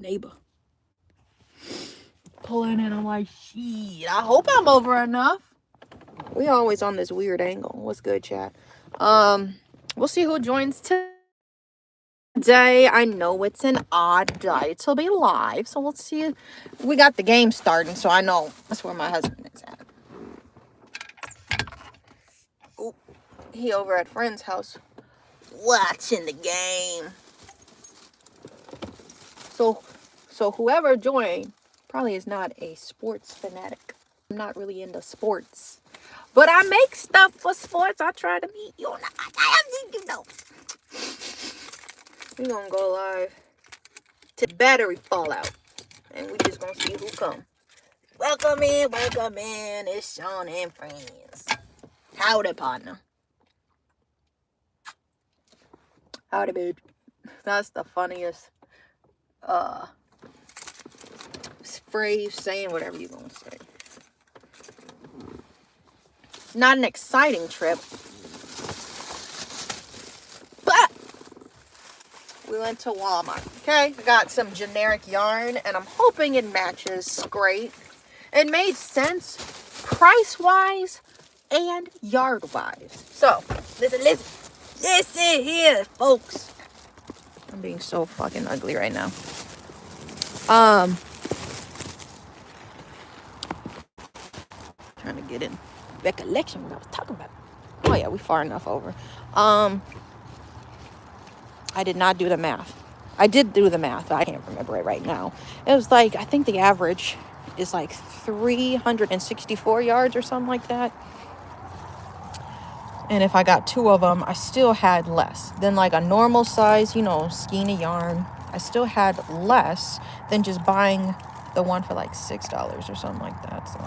neighbor pulling in. I'm like, shit, I hope I'm over enough. We always on this weird angle. What's good, chat? We'll see who joins today. I know it's an odd day to be live, so we'll see. We got the game starting, so I know that's where my husband is at. Ooh, he over at friend's house watching the game. So whoever joined probably is not a sports fanatic. I'm not really into sports, but I make stuff for sports. I try to be, you know. We gonna go live to battery fallout, and we just gonna see who come. Welcome in. It's Sean and friends. Howdy, partner. Howdy, babe. That's the funniest phrase, saying whatever you gonna say. Not an exciting trip, but we went to Walmart. Okay, I got some generic yarn, and I'm hoping it matches great. It made sense price-wise and yard-wise. So, listen here, folks. I'm being so fucking ugly right now. Trying to get in recollection what I was talking about. Oh yeah, we far enough over. I did not do the math. I did do the math, but I can't remember it right now. It was like, I think the average is like 364 yards or something like that. And if I got 2 of them, I still had less than like a normal size, skein of yarn. I still had less than just buying the one for like $6 or something like that. So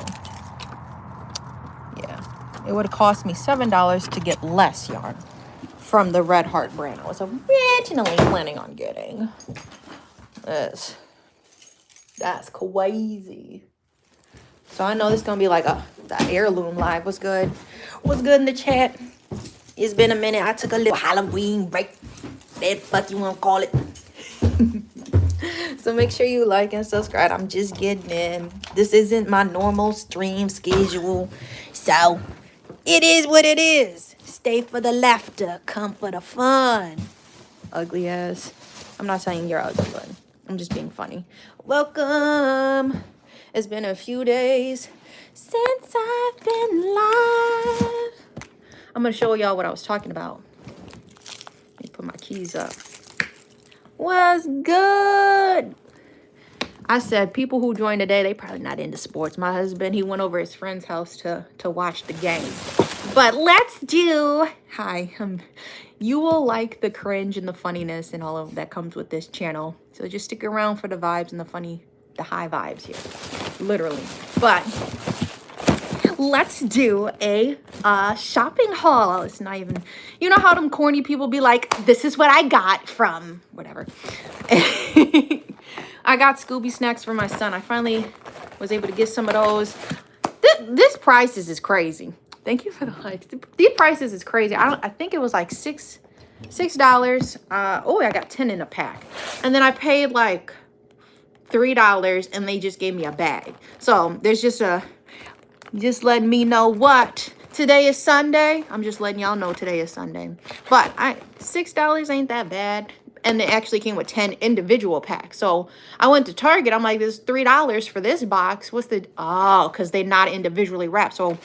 yeah, it would have cost me $7 to get less yarn from the Red Heart brand I was originally planning on getting. That's crazy. So I know this is gonna be like the heirloom live. What's good? What's good in the chat? It's been a minute. I took a little Halloween break. That fuck you wanna call it. So make sure you like and subscribe. I'm just getting in. This isn't my normal stream schedule. So it is what it is. Stay for the laughter. Come for the fun. Ugly ass. I'm not saying you're ugly, but I'm just being funny. Welcome. It's been a few days since I've been live. I'm going to show y'all what I was talking about. Let me put my keys up. What's good? I said people who joined today, they probably not into sports. My husband, he went over his friend's house to watch the game. But let's do... Hi. You will like the cringe and the funniness and all of that comes with this channel. So just stick around for the vibes and the high vibes here. Literally. But let's do a shopping haul. It's not even... You know how them corny people be like, this is what I got from... Whatever. I got Scooby snacks for my son. I finally was able to get some of those. This prices is crazy. Thank you for the likes. These prices is crazy. I think it was like $6. Oh, I got 10 in a pack. And then I paid like $3 and they just gave me a bag. So there's just letting me know what. Today is Sunday. I'm just letting y'all know today is Sunday. But $6 ain't that bad. And it actually came with 10 individual packs. So I went to Target. I'm like, this is $3 for this box. What's the... Oh, because they're not individually wrapped. So,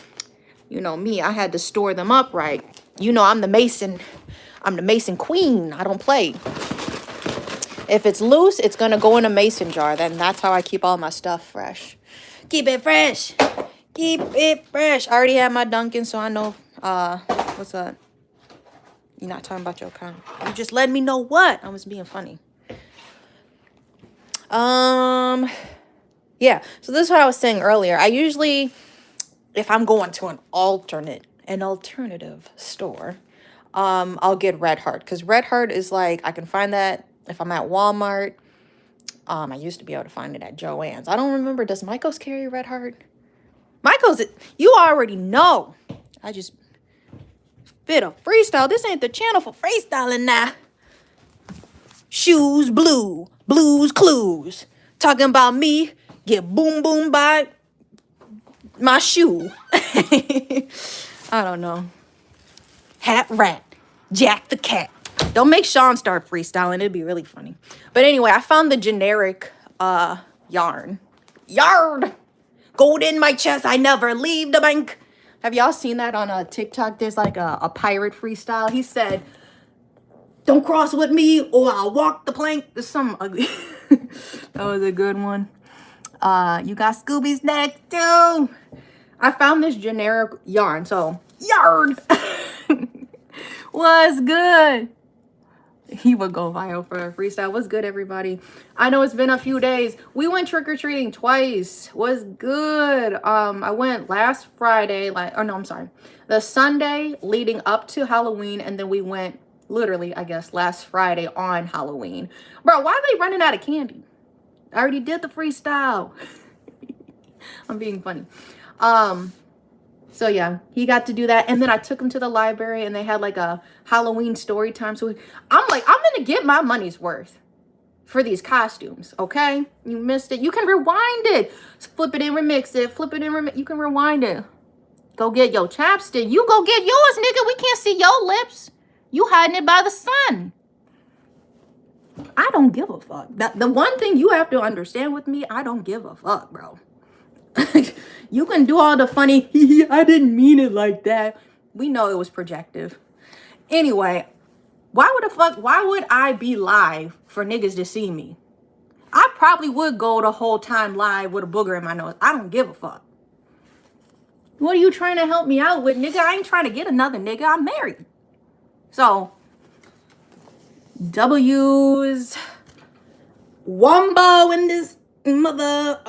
you know me, I had to store them up right. You know, I'm the Mason queen. I don't play. If it's loose, it's going to go in a mason jar. Then that's how I keep all my stuff fresh. Keep it fresh. Keep it fresh. I already have my Dunkin', so I know... what's up? You're not talking about your account. You just letting me know what. I was being funny. Yeah. So this is what I was saying earlier. I usually, if I'm going to an alternative store, I'll get Red Heart. Because Red Heart is like, I can find that if I'm at Walmart. I used to be able to find it at Joann's. I don't remember. Does Michael's carry Red Heart? Michael's, you already know. I just... Bit of freestyle. This ain't the channel for freestyling now. Shoes blue. Blues Clues. Talking about me. Get boom boom by my shoe. I don't know. Hat rat. Jack the cat. Don't make Sean start freestyling. It'd be really funny. But anyway, I found the generic yarn. Yard. Gold in my chest. I never leave the bank. Have y'all seen that on a TikTok? There's like a pirate freestyle. He said, don't cross with me or I'll walk the plank. There's some ugly. That was a good one. You got Scooby's next too. I found this generic yarn. So, yard. Was good. He would go viral for a freestyle. What's good, everybody? I know it's been a few days. We went trick-or-treating twice. Was good. I went last Friday, the Sunday leading up to Halloween, and then we went literally, I guess, last Friday on Halloween. Bro, why are they running out of candy? I already did the freestyle. I'm being funny. So yeah, he got to do that. And then I took him to the library and they had like a Halloween story time. So I'm like, I'm going to get my money's worth for these costumes. Okay. You missed it. You can rewind it. Flip it and remix it. Flip it and remix. You can rewind it. Go get your chapstick. You go get yours, nigga. We can't see your lips. You hiding it by the sun. I don't give a fuck. The one thing you have to understand with me, I don't give a fuck, bro. You can do all the funny, I didn't mean it like that. We know it was projective. Anyway, why would I be live for niggas to see me? I probably would go the whole time live with a booger in my nose. I don't give a fuck. What are you trying to help me out with, nigga? I ain't trying to get another nigga. I'm married. So, W's, Wumbo in this mother.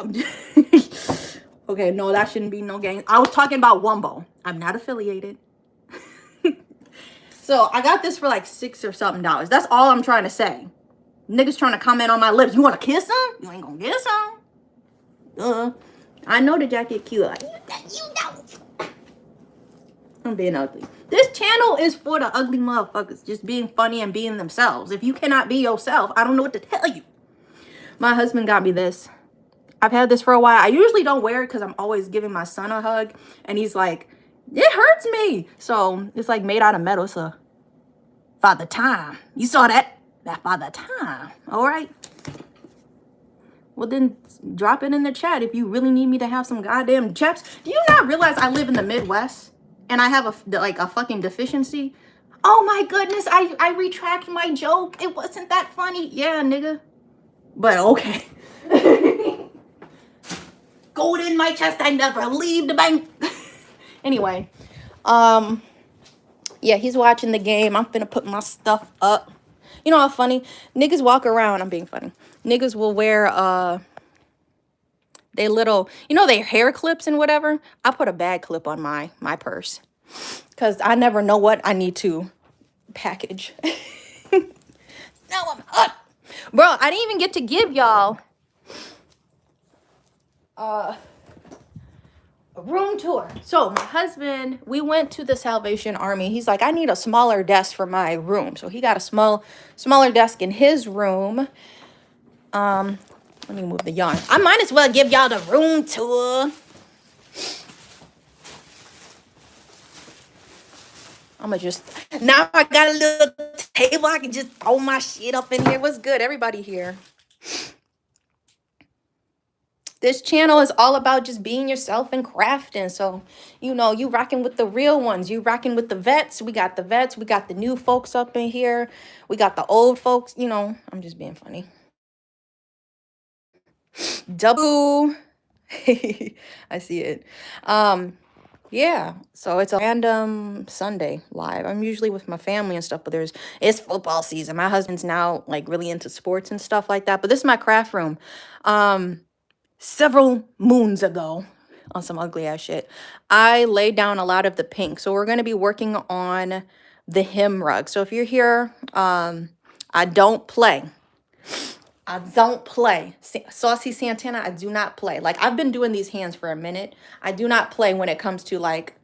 Okay, no, that shouldn't be no gang. I was talking about Wumbo. I'm not affiliated. So I got this for like $6 or something. That's all I'm trying to say. Niggas trying to comment on my lips. You want to kiss him? You ain't gonna kiss him. I know the jacket cute. You know. I'm being ugly. This channel is for the ugly motherfuckers. Just being funny and being themselves. If you cannot be yourself, I don't know what to tell you. My husband got me this. I've had this for a while. I usually don't wear it because I'm always giving my son a hug. And he's like, it hurts me. So it's like made out of metal. It's a Father Time. You saw that? That Father Time. All right. Well, then drop it in the chat if you really need me to have some goddamn chaps. Do you not realize I live in the Midwest? And I have a fucking deficiency? Oh my goodness. I retract my joke. It wasn't that funny. Yeah, nigga. But okay. Gold in my chest, I never leave the bank. Anyway, yeah, he's watching the game. I'm finna put my stuff up. You know how funny? Niggas walk around. I'm being funny. Niggas will wear, they little, you know, their hair clips and whatever. I put a bag clip on my purse. Because I never know what I need to package. Now I'm hot. Bro, I didn't even get to give y'all a room tour. So my husband, we went to the Salvation Army. He's like, I need a smaller desk for my room. So he got a smaller desk in his room. Let me move the yarn. I might as well give y'all the room tour. Now I got a little table. I can just throw my shit up in here. What's good, everybody here? This channel is all about just being yourself and crafting. So, you know, you rocking with the real ones. You rocking with the vets. We got the vets. We got the new folks up in here. We got the old folks. You know, I'm just being funny. Double. I see it. Yeah. So it's a random Sunday live. I'm usually with my family and stuff, but it's football season. My husband's now like really into sports and stuff like that. But this is my craft room. Several moons ago, on some ugly ass shit, I laid down a lot of the pink. So we're going to be working on the hem rug. So if you're here, I don't play. I don't play. Saucy Santana, I do not play. Like, I've been doing these hands for a minute. I do not play when it comes to, like,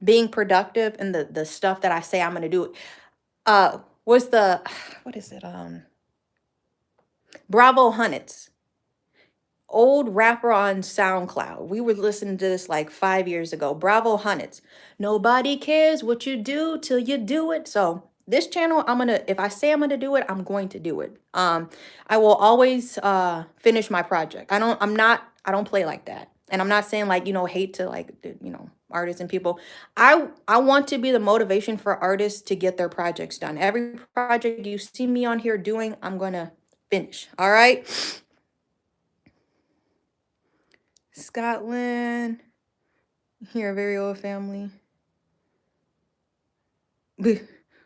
being productive and the stuff that I say I'm going to do. What is it? Bravo Hunnits, old rapper on SoundCloud. We were listening to this like 5 years ago. Bravo Hunnits. Nobody cares what you do till you do it. So this channel, if I say I'm gonna do it, I'm going to do it. I will always finish my project. I don't play like that. And I'm not saying like, hate to like, artists and people. I want to be the motivation for artists to get their projects done. Every project you see me on here doing, I'm gonna finish. All right. Scotland. Here, a very old family.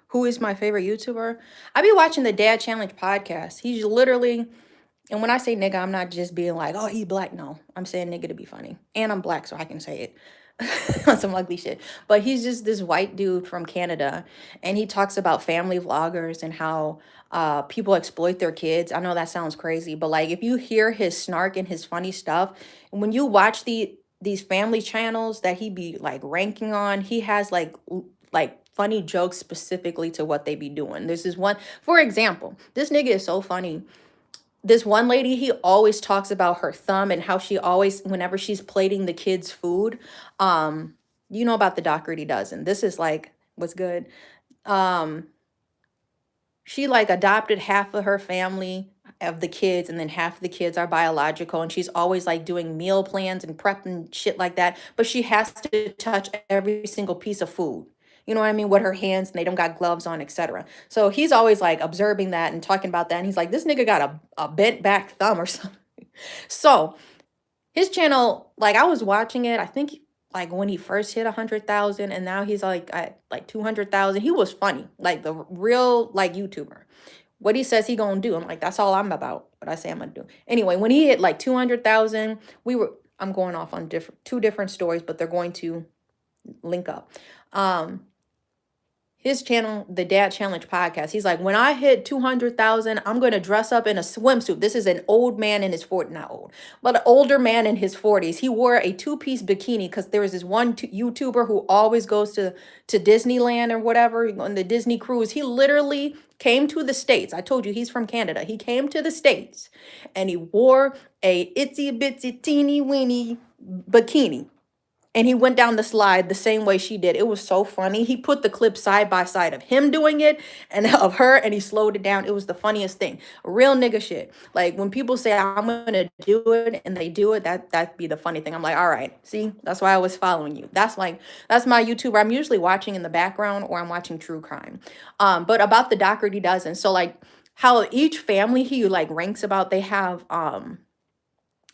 Who is my favorite YouTuber? I be watching the Dad Challenge podcast. He's literally, and when I say nigga, I'm not just being like, oh, he black. No, I'm saying nigga to be funny. And I'm black, so I can say it. On some ugly shit. But he's just this white dude from Canada. And he talks about family vloggers and how people exploit their kids. I know that sounds crazy, but like if you hear his snark and his funny stuff, and when you watch these family channels that he be like ranking on, he has like funny jokes specifically to what they be doing. This is one, for example, this nigga is so funny. This one lady, he always talks about her thumb and how she always, whenever she's plating the kids' food, you know about the Doherty dozen. This is like, what's good. She like adopted half of her family of the kids, and then half of the kids are biological, and she's always like doing meal plans and prep and shit like that, but she has to touch every single piece of food. You know what I mean? With her hands, and they don't got gloves on, etc. So he's always like observing that and talking about that. And he's like, this nigga got a bent back thumb or something. So his channel, like I was watching it, I think like when he first hit 100,000, and now he's like at like 200,000. He was funny, like the real like YouTuber. What he says he gonna do, I'm like, that's all I'm about. What I say I'm gonna do. Anyway, when he hit like 200,000, I'm going off on two different stories, but they're going to link up. His channel, the Dad Challenge podcast, he's like, when I hit 200,000, I'm going to dress up in a swimsuit. This is an old man in his 40s, not old, but an older man in his 40s. He wore a two-piece bikini because there was this one YouTuber who always goes to Disneyland or whatever on the Disney cruise. He literally came to the States. I told you he's from Canada. He came to the States and he wore a itsy bitsy teeny weeny bikini. And he went down the slide the same way she did. It was so funny. He put the clip side by side of him doing it and of her, and he slowed it down. It was the funniest thing. Real nigga shit. Like when people say I'm gonna do it and they do it, that'd be the funny thing. I'm like, all right, see, that's why I was following you. That's my YouTuber. I'm usually watching in the background or I'm watching true crime. But about the Doherty dozen. So like how each family he like ranks about, they have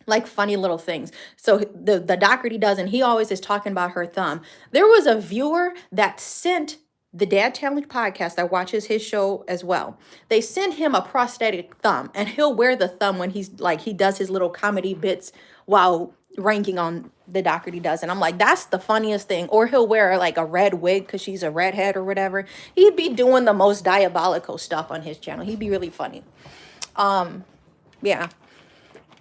like funny little things. So the Doherty dozen, he always is talking about her thumb. There was a viewer that sent the Dad Challenge podcast that watches his show as well. They sent him a prosthetic thumb, and he'll wear the thumb when he's like, he does his little comedy bits while ranking on the Doherty dozen. I'm like, that's the funniest thing. Or he'll wear like a red wig because she's a redhead or whatever. He'd be doing the most diabolical stuff on his channel. He'd be really funny. Yeah.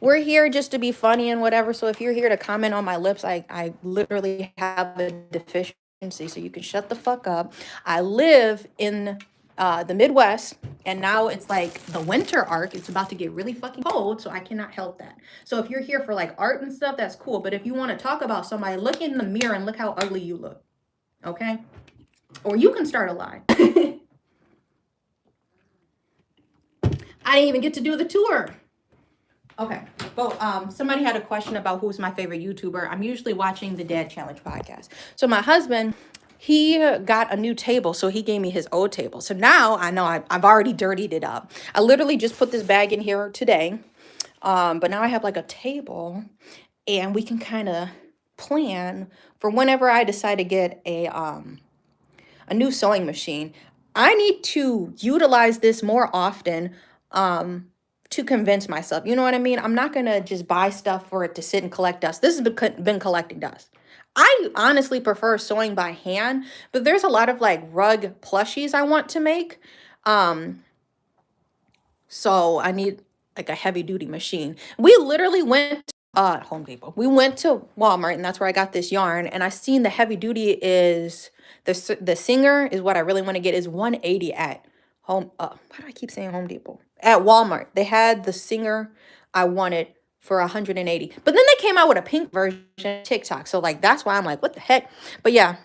We're here just to be funny and whatever. So if you're here to comment on my lips, I literally have a deficiency, so you can shut the fuck up. I live in the Midwest, and now it's like the winter arc. It's about to get really fucking cold, so I cannot help that. So if you're here for like art and stuff, that's cool. But if you want to talk about somebody, look in the mirror and look how ugly you look. Okay? Or you can start a lie. I didn't even get to do the tour. Okay, well, somebody had a question about who's my favorite YouTuber. I'm usually watching the Dad Challenge podcast. So my husband, he got a new table, so he gave me his old table. So now I know I've already dirtied it up. I literally just put this bag in here today, but now I have like a table, and we can kind of plan for whenever I decide to get a new sewing machine. I need to utilize this more often, to convince myself, you know what I mean? I'm not going to just buy stuff for it to sit and collect dust. This has been collecting dust. I honestly prefer sewing by hand, but there's a lot of like rug plushies I want to make. So I need like a heavy duty machine. We literally went Home Depot. We went to Walmart, and that's where I got this yarn, and I seen the heavy duty is the Singer is what I really want to get, is 180 at why do I keep saying Home Depot? At Walmart, they had the Singer I wanted for 180. But then they came out with a pink version TikTok. So like that's why I'm like, what the heck? But yeah,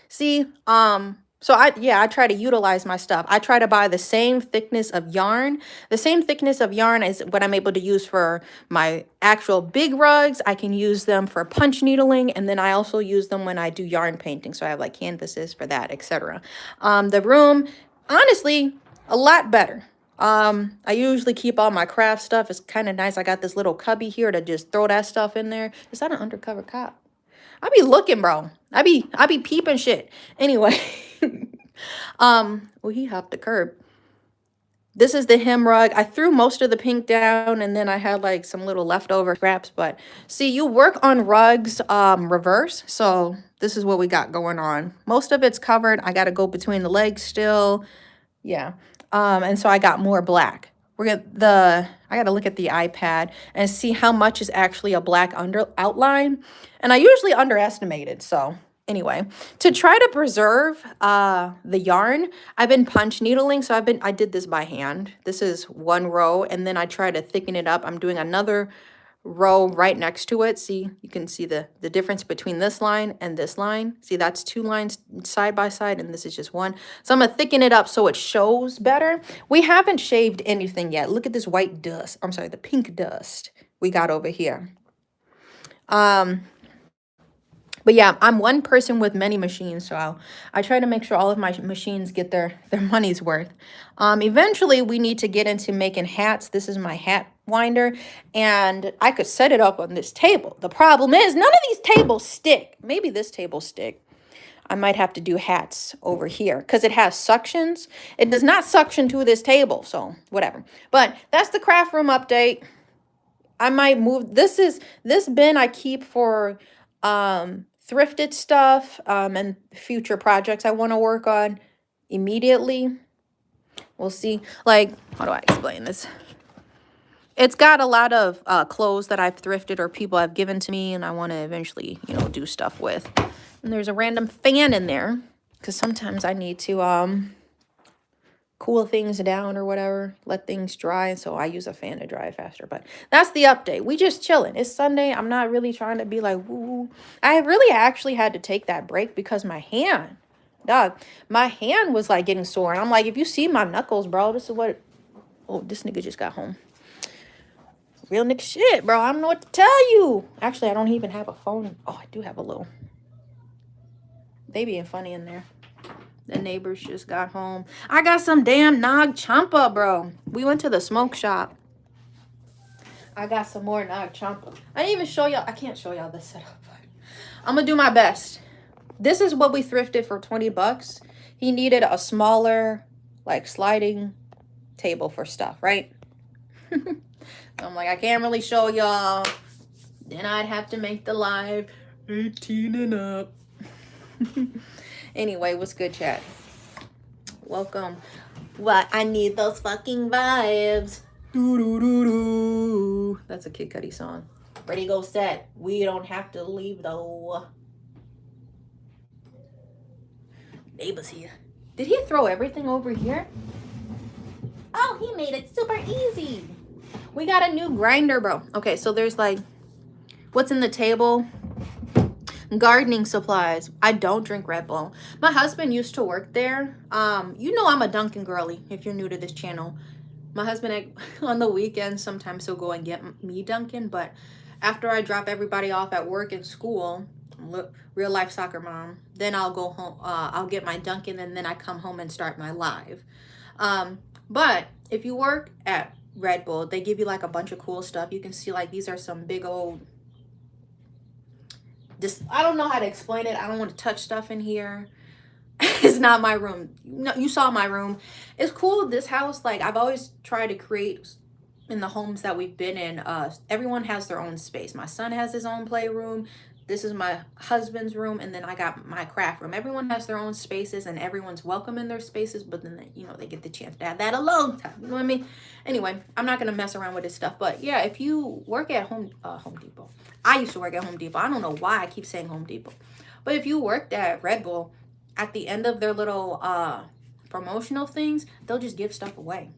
see, so I try to utilize my stuff. I try to buy the same thickness of yarn. The same thickness of yarn is what I'm able to use for my actual big rugs. I can use them for punch needling, and then I also use them when I do yarn painting. So I have like canvases for that, etc. The room, honestly, a lot better. I usually keep all my craft stuff. It's kind of nice. I got this little cubby here to just throw that stuff in there. Is that an undercover cop? I be looking, bro. I be peeping shit. Anyway, well, he hopped the curb. This is the hem rug. I threw most of the pink down, and then I had like some little leftover scraps. But see, you work on rugs reverse. So this is what we got going on. Most of it's covered. I got to go between the legs still. Yeah. And so I got more black. I got to look at the iPad and see how much is actually a black outline. And I usually underestimate it. So anyway, to try to preserve the yarn, I've been punch needling. So I did this by hand. This is one row, and then I try to thicken it up. I'm doing another row right next to it. See, you can see the difference between this line and this line. See, that's two lines side by side, and this is just one. So I'm gonna thicken it up so it shows better. We haven't shaved anything yet. Look at this white dust. I'm sorry, the pink dust we got over here. But yeah, I'm one person with many machines, so I try to make sure all of my machines get their money's worth. Eventually, we need to get into making hats. This is my hat winder, and I could set it up on this table. The problem is none of these tables stick. Maybe this table stick. I might have to do hats over here because it has suctions. It does not suction to this table, so whatever. But that's the craft room update. I might move. This bin I keep for thrifted stuff and future projects I want to work on immediately. We'll see. Like, how do I explain this? It's got a lot of clothes that I've thrifted or people have given to me, and I want to eventually, do stuff with. And there's a random fan in there because sometimes I need to cool things down or whatever, let things dry. So I use a fan to dry it faster. But that's the update. We just chilling. It's Sunday. I'm not really trying to be like, woo. I really actually had to take that break because my hand was like getting sore. And I'm like, if you see my knuckles, bro, this is what, oh, this nigga just got home. Real nigga shit, bro. I don't know what to tell you. Actually, I don't even have a phone. Oh, I do have a little. They being funny in there. The neighbors just got home. I got some damn Nag Champa, bro. We went to the smoke shop. I got some more Nag Champa. I didn't even show y'all. I can't show y'all the setup. I'm going to do my best. This is what we thrifted for 20 bucks. He needed a smaller, like, sliding table for stuff, right? I'm like, I can't really show y'all. Then I'd have to make the live 18 and up. Anyway, what's good, chat? Welcome. What? I need those fucking vibes. Doo doo doo doo. That's a Kid Cudi song. Ready, go, set. We don't have to leave though. Neighbor's here. Did he throw everything over here? Oh, he made it super easy. We got a new grinder, bro. Okay, so there's like, what's in the table? Gardening supplies. I don't drink Red Bull. My husband used to work there. You know I'm a Dunkin' girly if you're new to this channel. My husband on the weekends sometimes he'll go and get me Dunkin', but after I drop everybody off at work and school, real life soccer mom, then I'll go home. I'll get my Dunkin', and then I come home and start my live. But if you work at Red Bull, they give you like a bunch of cool stuff. You can see like these are some big old. I don't know how to explain it. I don't want to touch stuff in here. It's not my room. No, you saw my room. It's cool. This house, like I've always tried to create in the homes that we've been in. Everyone has their own space. My son has his own playroom. This is my husband's room, and then I got my craft room. Everyone has their own spaces, and everyone's welcome in their spaces, but then they get the chance to have that alone time. You know what I mean? Anyway, I'm not gonna mess around with this stuff, but yeah, if you work at Home Depot, I used to work at Home Depot. I don't know why I keep saying Home Depot, but if you worked at Red Bull, at the end of their little promotional things, they'll just give stuff away.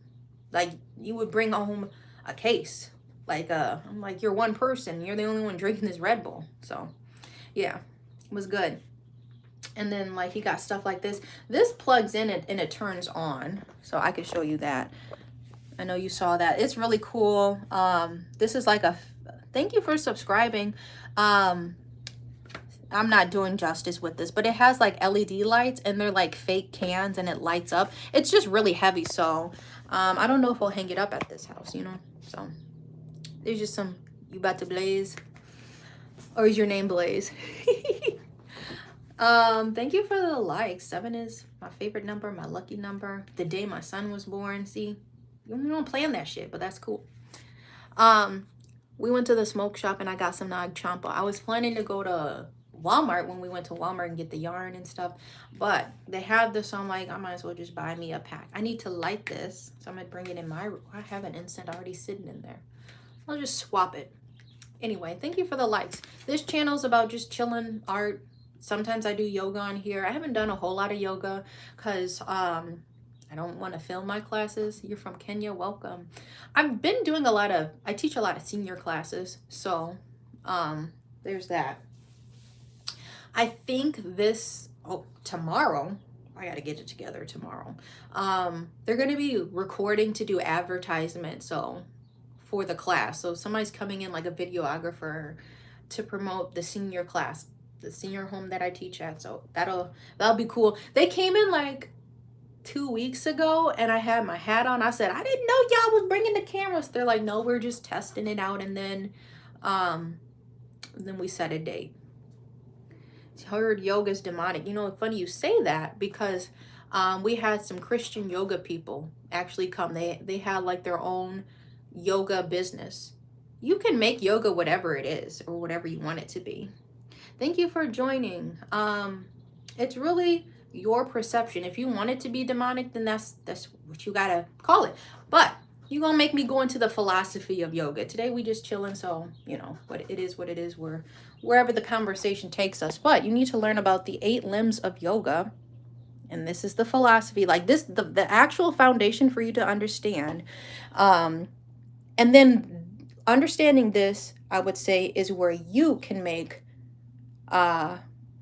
Like, you would bring home a case. Like, I'm like, you're one person. You're the only one drinking this Red Bull. So, yeah, it was good. And then, like, he got stuff like this. This plugs in it and it turns on. So I could show you that. I know you saw that. It's really cool. This is like a, thank you for subscribing. I'm not doing justice with this, but it has like LED lights and they're like fake cans and it lights up. It's just really heavy. So I don't know if I'll hang it up at this house, you know. So there's just some, you about to blaze, or is your name Blaze? Thank you for the likes. 7 is my favorite number, my lucky number. The day my son was born. See, you don't plan that shit, but that's cool. We went to the smoke shop and I got some Nag Champa. I was planning to go to Walmart when we went to Walmart and get the yarn and stuff, but they have this, so I'm like, I might as well just buy me a pack. I need to light this, so I'm gonna bring it in my room. I have an incense already sitting in there. I'll just swap it. Anyway, thank you for the likes. This channel is about just chilling, art. Sometimes I do yoga on here. I haven't done a whole lot of yoga because I don't want to film my classes. You're from Kenya, welcome. I've been doing a lot of, I teach a lot of senior classes, so there's that. I think this, tomorrow, I gotta get it together tomorrow. They're gonna be recording to do advertisement, so for the class. So somebody's coming in like a videographer to promote the senior class, the senior home that I teach at. So that'll be cool. They came in like 2 weeks ago and I had my hat on. I said, I didn't know y'all was bringing the cameras. They're like, no, we're just testing it out. And then we set a date. Heard yoga's demonic. You know, it's funny you say that because we had some Christian yoga people actually come. They had like their own yoga business. You can make yoga whatever it is or whatever you want it to be. Thank you for joining. It's really your perception. If you want it to be demonic, then that's what you gotta call it. But you're gonna make me go into the philosophy of yoga. Today we just chilling, so you know, but it is what it is. We're wherever the conversation takes us. But you need to learn about the 8 limbs of yoga. And this is the philosophy, like this, the actual foundation for you to understand. And then understanding this, I would say, is where you can make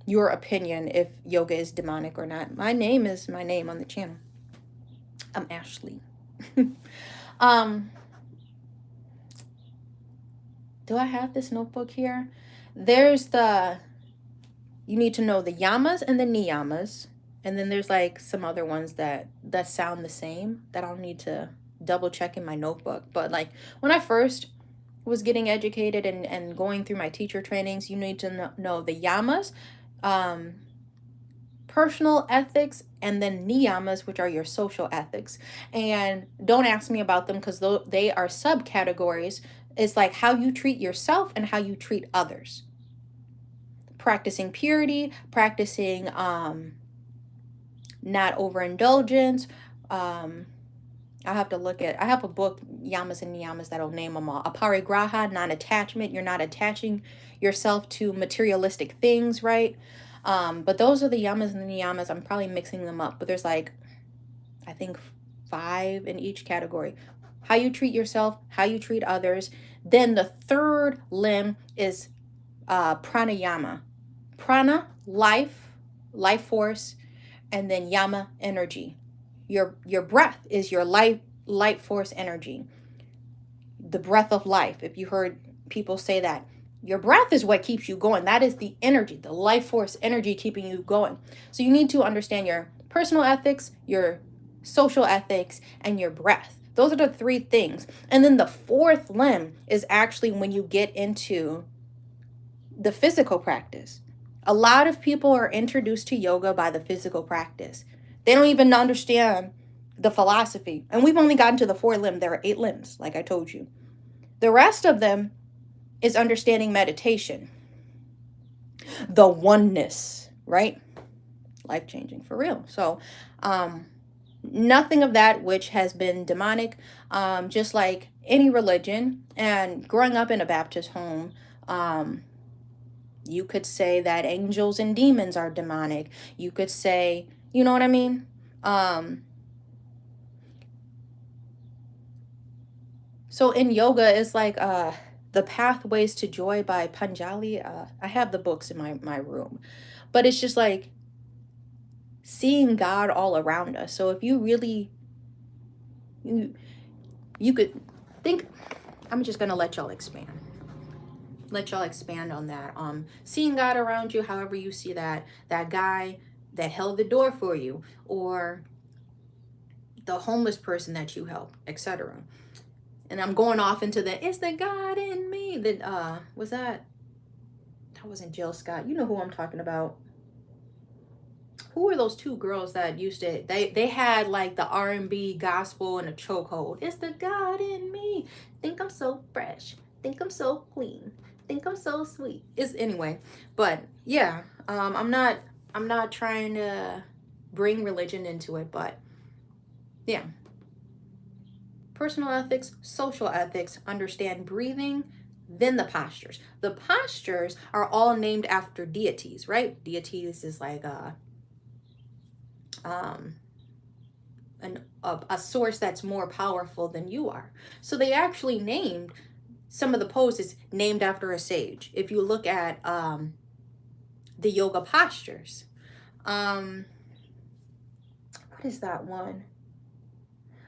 your opinion if yoga is demonic or not. My name is my name on the channel. I'm Ashlee. Do I have this notebook here? There's you need to know the yamas and the niyamas. And then there's like some other ones that sound the same that I'll need to double check in my notebook. But like when I first was getting educated and going through my teacher trainings, you need to know the yamas, personal ethics, and then niyamas, which are your social ethics. And don't ask me about them because they are subcategories. It's like how you treat yourself and how you treat others. Practicing purity, practicing not overindulgence. I have to look at, I have a book, Yamas and Niyamas, that'll name them all. Aparigraha, non-attachment. You're not attaching yourself to materialistic things, right? But those are the Yamas and the Niyamas. I'm probably mixing them up, but there's like, I think 5 in each category. How you treat yourself, how you treat others. Then the 3rd limb is pranayama. Prana, life force, and then yama, energy. Your breath is your light force energy. The breath of life. If you heard people say that, your breath is what keeps you going. That is the energy, the life force energy keeping you going. So you need to understand your personal ethics, your social ethics, and your breath. Those are the 3 things. And then the 4th limb is actually when you get into the physical practice. A lot of people are introduced to yoga by the physical practice. They don't even understand the philosophy. And we've only gotten to the 4th limb. There are 8 limbs, like I told you. The rest of them is understanding meditation. The oneness, right? Life-changing, for real. So, nothing of that which has been demonic, just like any religion. And growing up in a Baptist home, you could say that angels and demons are demonic. You could say, you know what I mean? So in yoga, it's like the Pathways to Joy by Panjali. I have the books in my room, but it's just like seeing God all around us. So if you really you could think, I'm just gonna let y'all expand. Let y'all expand on that. Seeing God around you, however you see that guy that held the door for you, or the homeless person that you help, etc. And I'm going off into the "It's the God in me" that was that wasn't Jill Scott. You know who I'm talking about. Who were those two girls that used to they had like the R&B gospel and a chokehold? It's the God in me. Think I'm so fresh. Think I'm so clean. Think I'm so sweet. Is anyway, but yeah, I'm not trying to bring religion into it, but yeah. Personal ethics, social ethics, understand breathing, then the postures. The postures are all named after deities, right? Deities is like um a source that's more powerful than you are. So they actually named some of the poses named after a sage. If you look at the yoga postures, what is that one?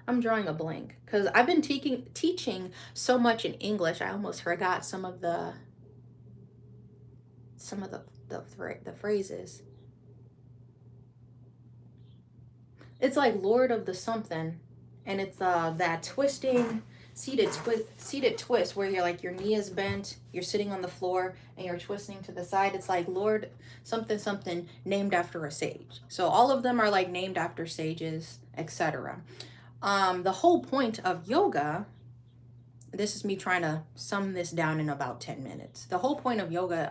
I'm drawing a blank because I've been teaching so much in English. I almost forgot some of the phrases. It's like Lord of the something, and it's that twisting seated twist where you're like your knee is bent, you're sitting on the floor and you're twisting to the side. It's like Lord something something named after a sage. So all of them are like named after sages, etc. The whole point of yoga, this is me trying to sum this down in about 10 minutes. The whole point of yoga,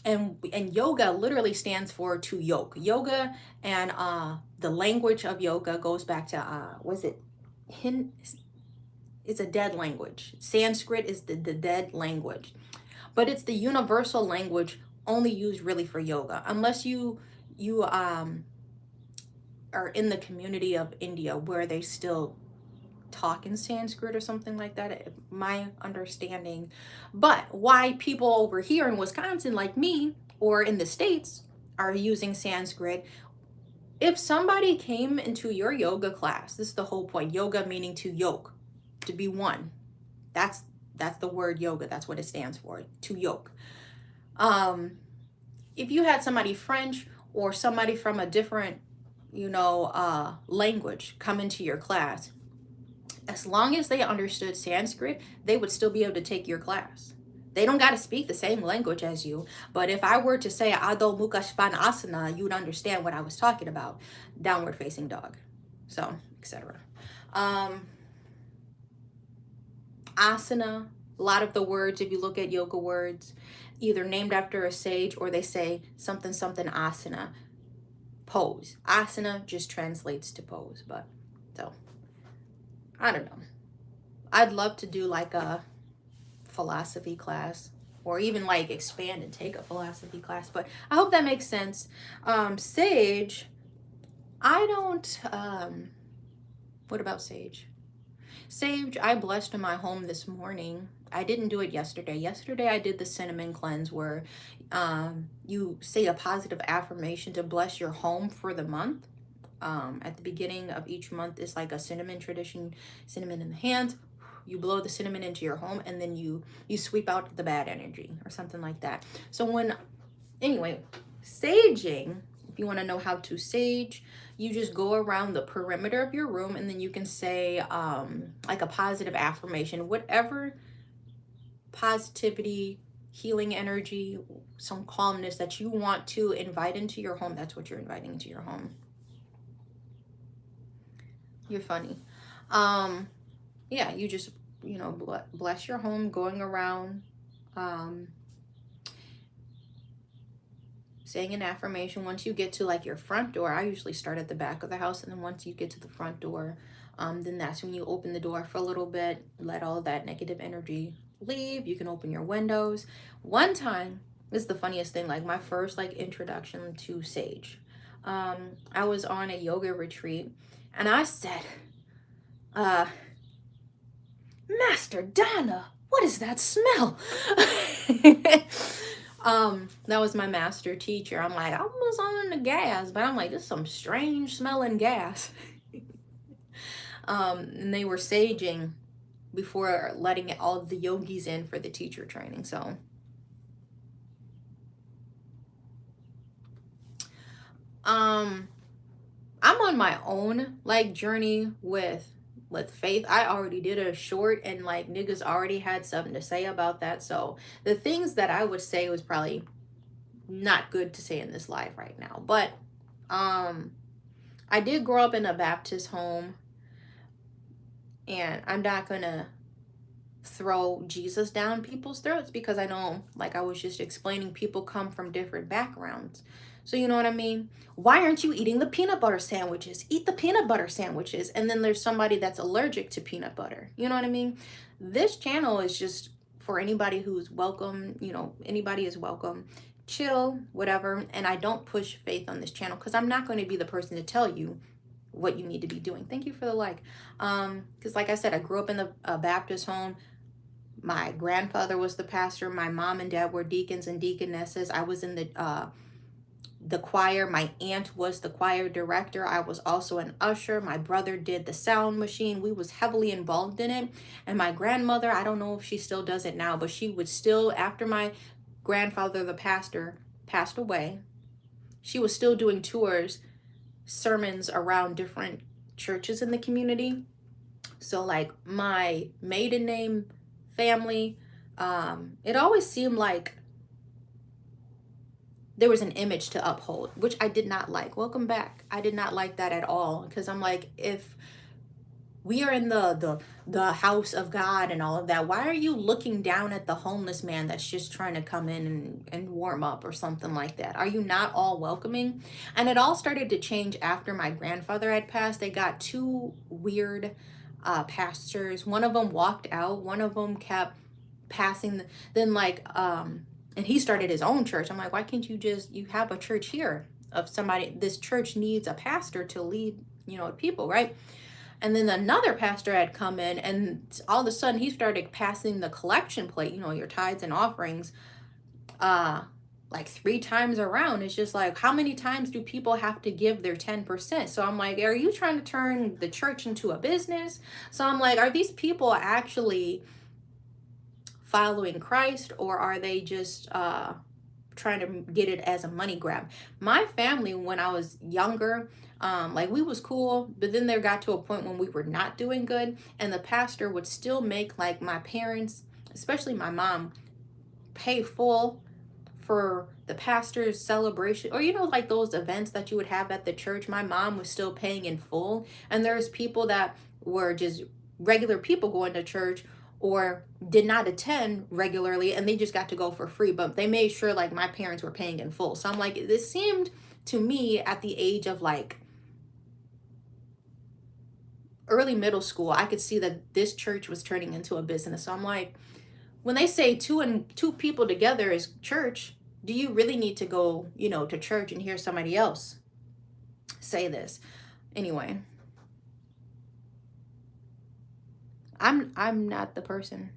and yoga literally stands for to yoke. Yoga and the language of yoga goes back to was it it's a dead language. Sanskrit is the dead language, but it's the universal language only used really for yoga, unless you are in the community of India where they still talk in Sanskrit or something like that, my understanding. But why people over here in Wisconsin like me or in the States are using Sanskrit, if somebody came into your yoga class, this is the whole point, yoga meaning to yoke, to be one. That's the word yoga, that's what it stands for, to yoke. If you had somebody French or somebody from a different language come into your class, as long as they understood Sanskrit, they would still be able to take your class. They don't got to speak the same language as you. But if I were to say Adho Mukha Svanasana, you would understand what I was talking about. Downward facing dog. So, etc. Asana, a lot of the words, if you look at yoga words, either named after a sage or they say something something asana. Pose. Asana just translates to pose. But so I don't know. I'd love to do like a philosophy class or even like expand and take a philosophy class, but I hope that makes sense. Sage, I don't, what about sage? Sage, I blessed in my home this morning. I didn't do it yesterday. Yesterday I did the cinnamon cleanse where you say a positive affirmation to bless your home for the month. At the beginning of each month is like a cinnamon tradition, cinnamon in the hands. You blow the cinnamon into your home and then you sweep out the bad energy or something like that. So anyway, saging, if you want to know how to sage, you just go around the perimeter of your room and then you can say like a positive affirmation, whatever positivity, healing energy, some calmness that you want to invite into your home, that's what you're inviting into your home. You're funny. Yeah, you just, bless your home, going around, saying an affirmation. Once you get to like your front door, I usually start at the back of the house, and then once you get to the front door, then that's when you open the door for a little bit, let all that negative energy leave. You can open your windows. One time, this is the funniest thing, like my first like introduction to sage. I was on a yoga retreat, and I said, uh, Master Donna, what is that smell? That was my master teacher. I'm like, I was on the gas, but I'm like, this is some strange smelling gas. And they were saging before letting all the yogis in for the teacher training. So I'm on my own like journey with faith. I already did a short, and like niggas already had something to say about that. So the things that I would say was probably not good to say in this live right now. But I did grow up in a Baptist home, and I'm not gonna throw Jesus down people's throats, because I know, like I was just explaining, people come from different backgrounds. So you know what I mean? Why aren't you eating the peanut butter sandwiches? Eat the peanut butter sandwiches. And then there's somebody that's allergic to peanut butter. You know what I mean? This channel is just for anybody who's welcome. You know, anybody is welcome. Chill, whatever. And I don't push faith on this channel, because I'm not going to be the person to tell you what you need to be doing. Thank you for the like. Because like I said, I grew up in a Baptist home. My grandfather was the pastor. My mom and dad were deacons and deaconesses. I was in the choir. My aunt was the choir director. I was also an usher. My brother did the sound machine. We was heavily involved in it. And my grandmother, I don't know if she still does it now, but she would still, after my grandfather, the pastor, passed away, she was still doing tours, sermons around different churches in the community. So like my maiden name, family, it always seemed like there was an image to uphold, which I did not like. Welcome back. I did not like that at all, because I'm like, if we are in the house of God and all of that, why are you looking down at the homeless man that's just trying to come in and warm up or something like that? Are you not all welcoming? And it all started to change after my grandfather had passed. They got two weird pastors. One of them walked out. One of them kept passing. Then like, and he started his own church. I'm like, why can't you have a church here of somebody? This church needs a pastor to lead, people, right? And then another pastor had come in, and all of a sudden he started passing the collection plate, your tithes and offerings, like 3 times around. It's just like, how many times do people have to give their 10%? So I'm like, are you trying to turn the church into a business? So I'm like, are these people actually following Christ, or are they just trying to get it as a money grab? My family, when I was younger, like we was cool, but then there got to a point when we were not doing good, and the pastor would still make like my parents, especially my mom, pay full for the pastor's celebration, or like those events that you would have at the church. My mom was still paying in full, and there's people that were just regular people going to church or did not attend regularly, and they just got to go for free, but they made sure like my parents were paying in full. So I'm like, this seemed to me at the age of like early middle school, I could see that this church was turning into a business. So I'm like, when they say two people together is church, do you really need to go, to church and hear somebody else say this? Anyway, I'm not the person.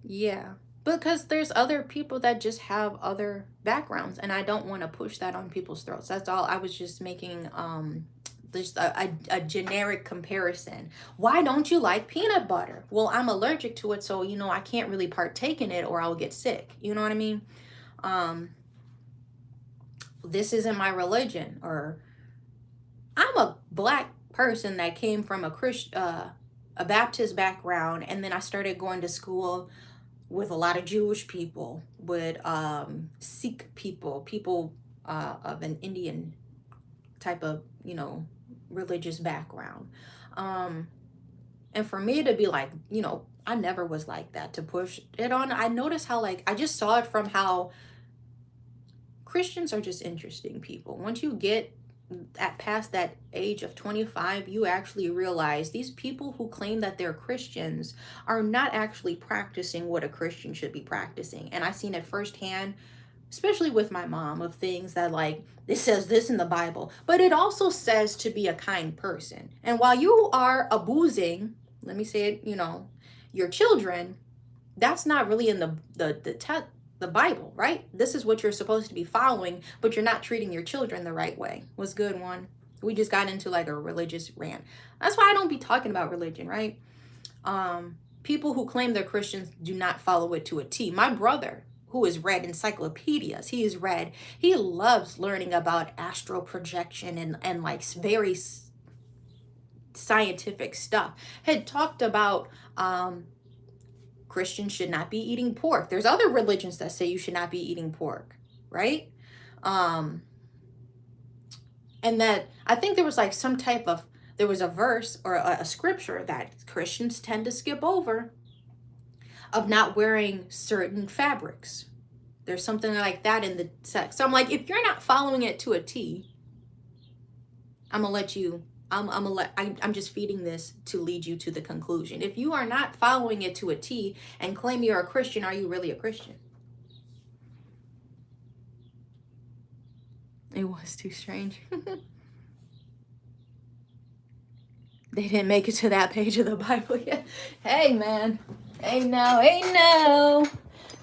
Yeah, because there's other people that just have other backgrounds, and I don't want to push that on people's throats. That's all. I was just making just a generic comparison. Why don't you like peanut butter? Well, I'm allergic to it, so I can't really partake in it, or I'll get sick. You know what I mean? This isn't my religion, or I'm a black person that came from a Baptist background, and then I started going to school with a lot of Jewish people, with Sikh people of an Indian type of, religious background. And for me to be like, I never was like that, to push it on. I noticed how I just saw it from how Christians are just interesting people. Once you get past that age of 25, you actually realize these people who claim that they're Christians are not actually practicing what a Christian should be practicing. And I seen it firsthand especially with my mom, of things that like, it says this in the Bible, but it also says to be a kind person. And while you are abusing, let me say it, your children, that's not really in the Bible, right? This is what you're supposed to be following, but you're not treating your children the right way. What's good, one? We just got into like a religious rant. That's why I don't be talking about religion, right? People who claim they're Christians do not follow it to a T. My brother, who has read encyclopedias, he loves learning about astral projection and like very scientific stuff, had talked about Christians should not be eating pork. There's other religions that say you should not be eating pork, right? And that I think there was like there was a verse or a scripture that Christians tend to skip over, of not wearing certain fabrics. There's something like that in the text. So I'm like, if you're not following it to a T, I'm gonna let you, I'm just feeding this to lead you to the conclusion. If you are not following it to a T and claim you're a Christian, are you really a Christian? It was too strange. They didn't make it to that page of the Bible yet. Hey, man. Hey, no.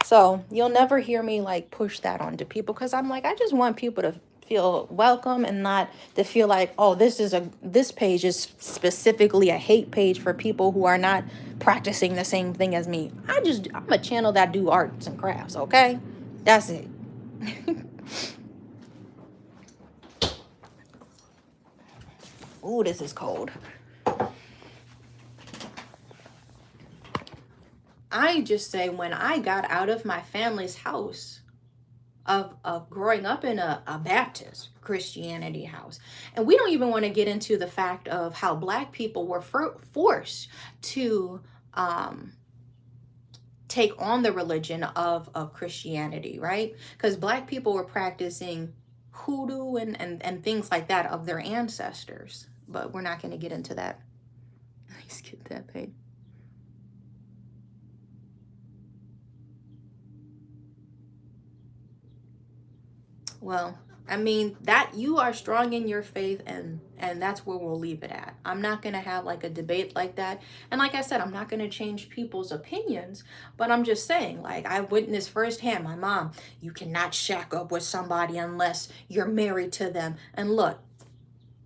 So you'll never hear me like push that onto people, because I'm like, I just want people to feel welcome and not to feel like, oh, this page is specifically a hate page for people who are not practicing the same thing as me. I'm a channel that do arts and crafts, okay? That's it. Ooh, this is cold. I just say, when I got out of my family's house of growing up in a Baptist Christianity house, and we don't even want to get into the fact of how Black people were forced to take on the religion of Christianity, right? Because Black people were practicing hoodoo and things like that of their ancestors. But we're not going to get into that. Let me skip that page. Well, I mean, that you are strong in your faith, and that's where we'll leave it at. I'm not going to have like a debate like that. And like I said, I'm not going to change people's opinions, but I'm just saying, like, I witnessed firsthand, my mom, you cannot shack up with somebody unless you're married to them. And look,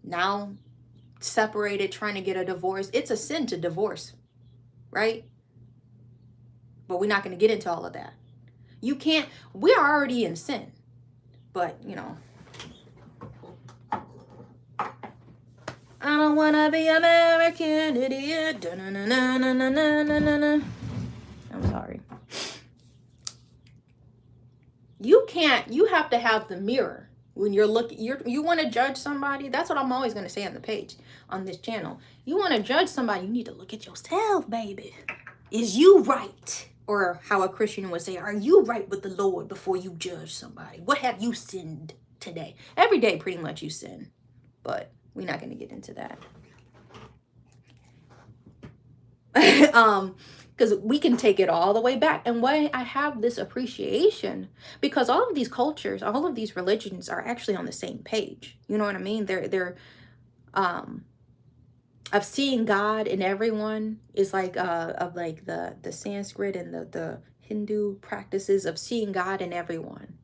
now separated, trying to get a divorce. It's a sin to divorce, right? But we're not going to get into all of that. We're already in sin. But, I don't want to be American idiot. I'm sorry. You have to have the mirror. When you're looking, you want to judge somebody. That's what I'm always going to say on the page, on this channel. You want to judge somebody, you need to look at yourself, baby. Is you right? Or how a Christian would say, are you right with the Lord before you judge somebody? What have you sinned today? Every day, pretty much, you sin. But we're not going to get into that. Because we can take it all the way back. And why I have this appreciation, because all of these cultures, all of these religions are actually on the same page. You know what I mean? They're of seeing God in everyone is like of like the Sanskrit and the Hindu practices of seeing God in everyone.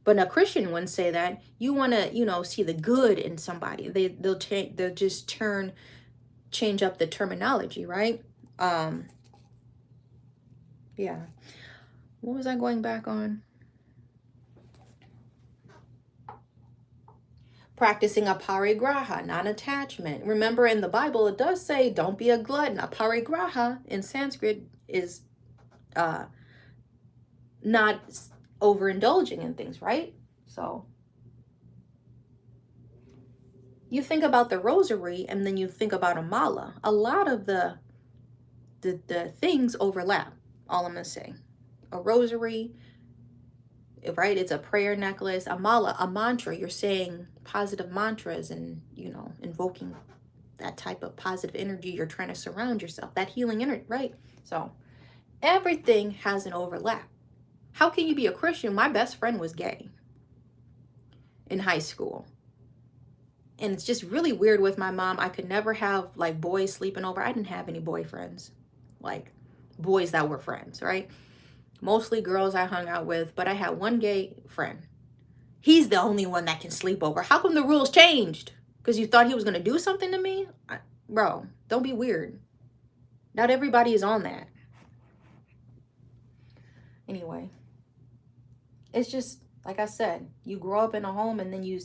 But a Christian wouldn't say that. You want to, see the good in somebody. They'll just change up the terminology, right? Yeah. What was I going back on? Practicing aparigraha, non-attachment. Remember, in the Bible, it does say, don't be a glutton. Aparigraha in Sanskrit is not overindulging in things, right? So you think about the rosary, and then you think about a mala. A lot of the things overlap. All I'm gonna say, a rosary, right? It's a prayer necklace. A mala, a mantra. You're saying positive mantras and, invoking that type of positive energy. You're trying to surround yourself, that healing energy, right? So everything has an overlap. How can you be a Christian? My best friend was gay in high school. And it's just really weird with my mom. I could never have like boys sleeping over. I didn't have any boyfriends, like boys that were friends, right? Mostly girls I hung out with, but I had one gay friend. He's the only one that can sleep over. How come the rules changed? Because you thought he was going to do something to me? Bro, don't be weird. Not everybody is on that. Anyway, it's just like I said, you grow up in a home and then you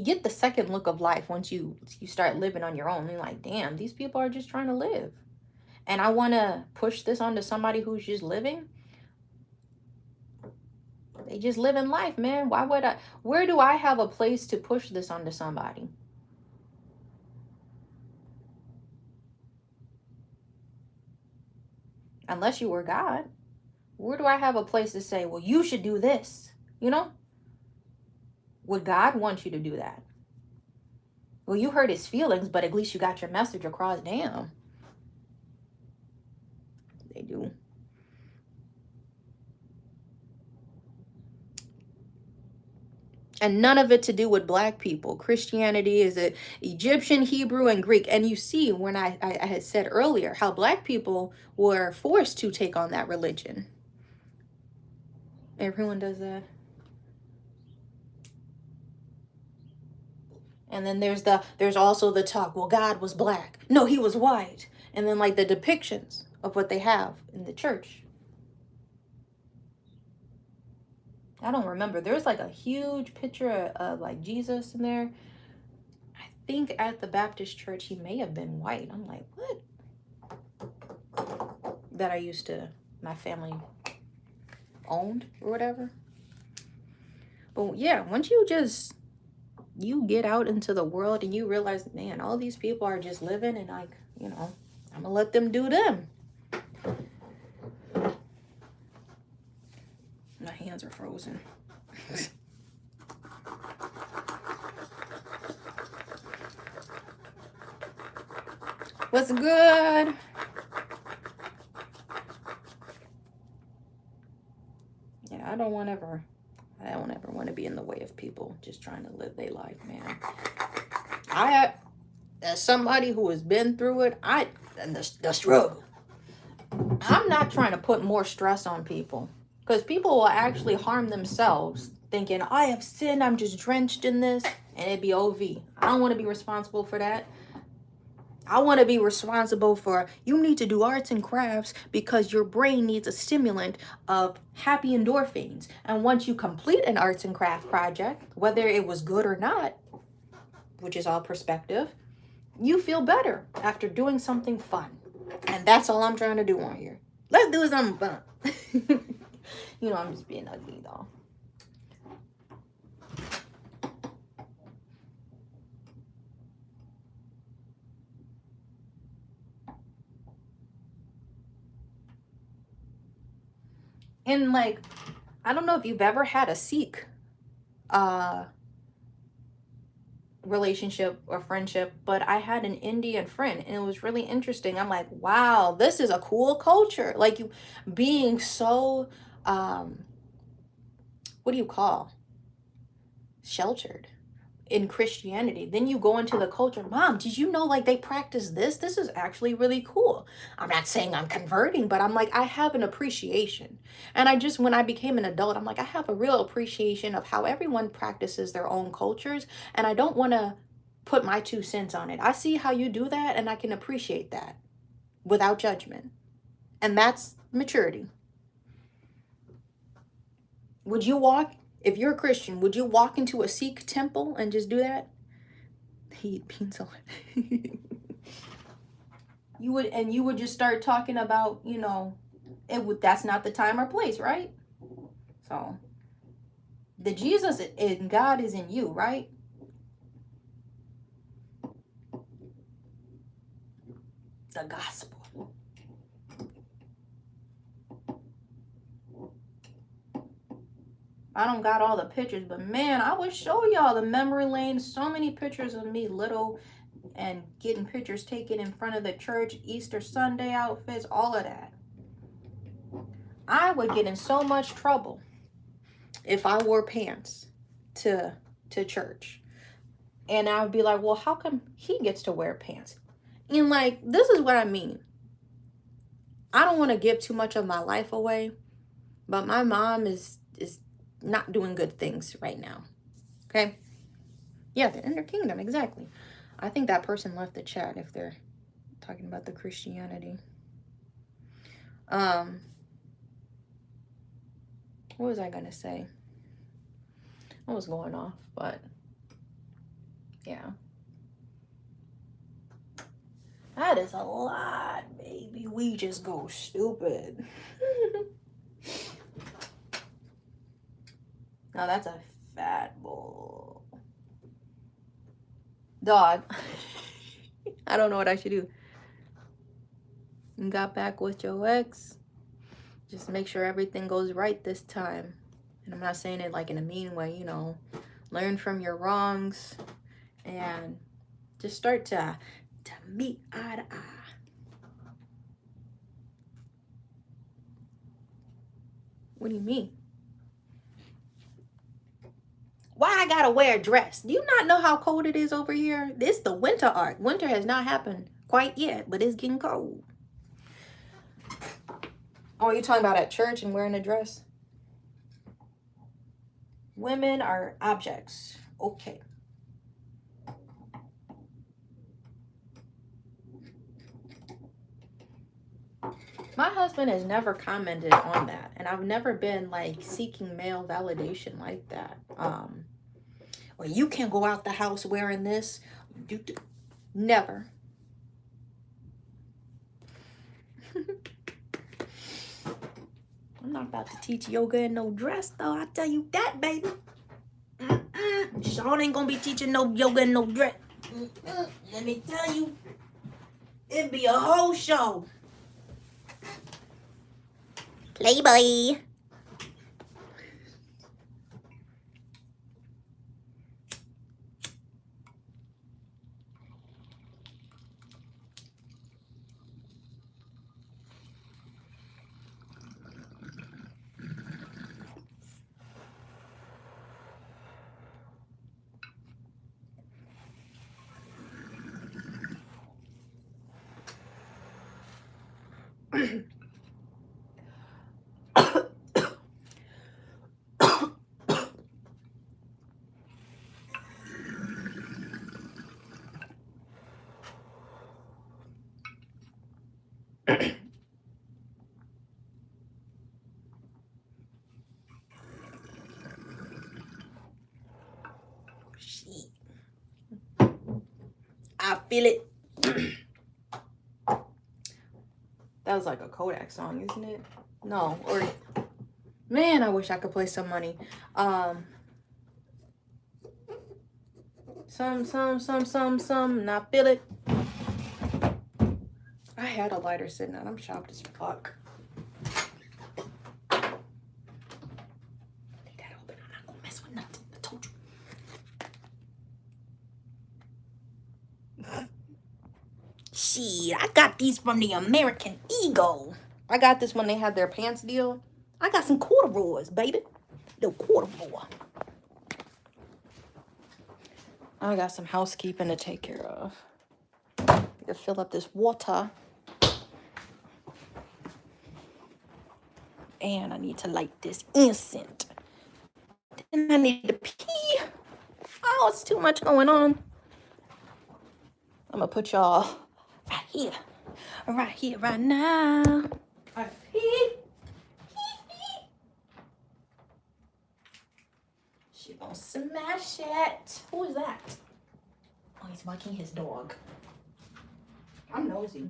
get the second look of life once you start living on your own. You're like, damn, these people are just trying to live. And I want to push this onto somebody who's just living. They just living life, man. Why would I? Where do I have a place to push this onto somebody? Unless you were God. Where do I have a place to say, well, you should do this? You know? Would God want you to do that? Well, you hurt his feelings, but at least you got your message across. Damn. They do. And none of it to do with black people. Christianity is a Egyptian, Hebrew, and Greek. And you see, when I had said earlier, how black people were forced to take on that religion. Everyone does that. And then there's also the talk, well, God was black. No, he was white. And then like the depictions of what they have in the church. I don't remember. There's like a huge picture of like Jesus in there. I think at the Baptist church, he may have been white. I'm like, what? That I used to, my family owned or whatever. But yeah, once you get out into the world and you realize, man, all these people are just living and like, you know, I'm gonna let them do them. My hands are frozen. What's good? Yeah, I don't ever want to be in the way of people just trying to live their life, man. As somebody who has been through it, and the struggle. I'm not trying to put more stress on people, because people will actually harm themselves thinking, I have sinned, I'm just drenched in this, and it'd be OV. I don't want to be responsible for that. I want to be responsible for, you need to do arts and crafts because your brain needs a stimulant of happy endorphins. And once you complete an arts and craft project, whether it was good or not, which is all perspective, you feel better after doing something fun. And that's all I'm trying to do on here. Let's do something fun. You know, I'm just being ugly though. And like, I don't know if you've ever had a Sikh relationship or friendship, but I had an Indian friend and it was really interesting. I'm like, wow, this is a cool culture. Like, you being so what do you call, sheltered in Christianity. Then you go into the culture. Mom, did you know like they practice this? This is actually really cool. I'm not saying I'm converting, but I'm like, I have an appreciation. And when I became an adult, I'm like, I have a real appreciation of how everyone practices their own cultures. And I don't want to put my 2 cents on it. I see how you do that and I can appreciate that without judgment. And that's maturity. Would you walk, if you're a Christian, would you walk into a Sikh temple and just do that? He eat beans on it. You would just start talking about, you know, that's not the time or place, right? So the Jesus in God is in you, right? The gospel. I don't got all the pictures, but man, I would show y'all the memory lane. So many pictures of me little and getting pictures taken in front of the church, Easter Sunday outfits, all of that. I would get in so much trouble if I wore pants to church. And I would be like, well, how come he gets to wear pants? And like, this is what I mean. I don't want to give too much of my life away, but my mom is not doing good things right now. Okay? Yeah, the inner kingdom, exactly. I think that person left the chat if they're talking about the Christianity. What was I gonna say? I was going off, but yeah. That is a lot, baby. We just go stupid. Now that's a fat bull. Dog. I don't know what I should do. You got back with your ex. Just make sure everything goes right this time. And I'm not saying it like in a mean way, you know. Learn from your wrongs and just start to meet eye to eye. What do you mean? Why I gotta wear a dress? Do you not know how cold it is over here? This the winter arc. Winter has not happened quite yet, but it's getting cold. Oh, you talking about at church and wearing a dress? Women are objects. Okay. My husband has never commented on that, and I've never been like seeking male validation like that. Well, you can't go out the house wearing this. Never. I'm not about to teach yoga in no dress, though. I tell you that, baby. Sean ain't gonna be teaching no yoga in no dress. Let me tell you, it'd be a whole show. Playboy. Shit. I feel it. That was like a Kodak song, isn't it? No, or man, I wish I could play some money. Some, and I feel it. I had a lighter sitting out. I'm shocked as fuck. Leave that open. I'm not gonna mess with nothing. I told you. Shit, I got these from the American Eagle. I got this when they had their pants deal. I got some corduroys, baby. The corduroy. I got some housekeeping to take care of. To fill up this water. And I need to light this incense. Then I need to pee. Oh, it's too much going on. I'm gonna put y'all right here, right now. I pee. She gonna smash it. Who is that? Oh, he's walking his dog. I'm nosy.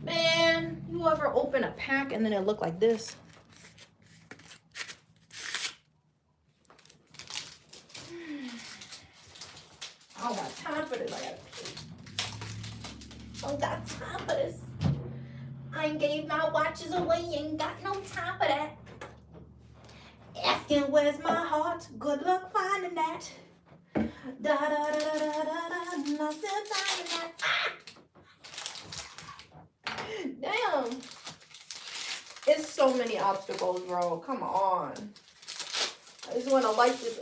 Man, you ever open a pack and then it look like this? I don't got time for this. I gotta pee. I don't got time for this. I ain't gave my watches away. Ain't got no time for that. Asking where's my heart? Good luck finding that. Da da da da da da da. I'm still finding that. Ah! Damn. so many obstacles, bro. Come on. I just want to light this.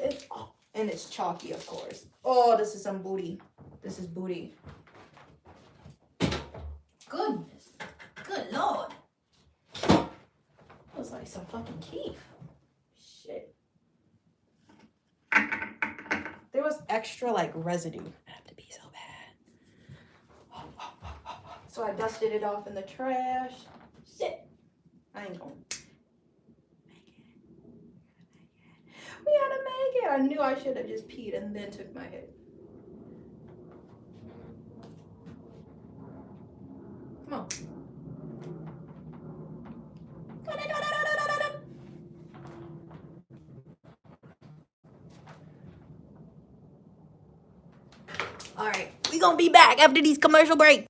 And it's chalky, of course. Oh, this is some booty. This is booty. Goodness. Good Lord. Looks like some fucking keef. Shit. There was extra, like, residue. I have to be so bad. So I dusted it off in the trash. Shit. I ain't gonna make it. We gotta make it. I knew I should have just peed and then took my hit. Come on. All right, we gonna be back after these commercial breaks.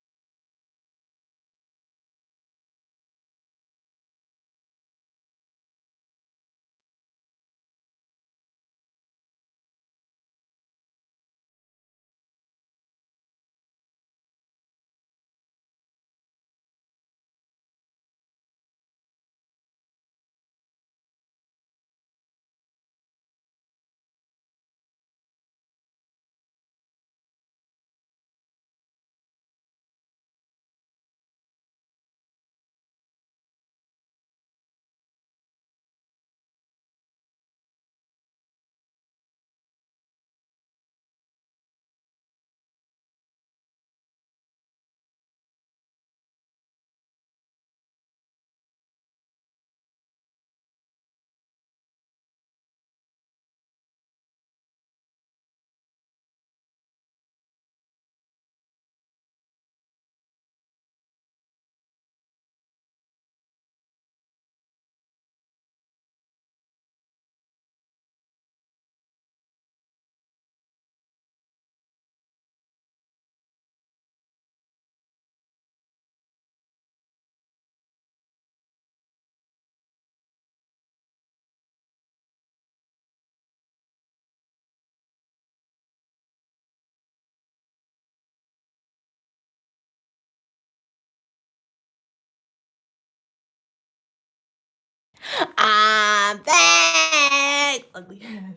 I'm back. Ugly ass.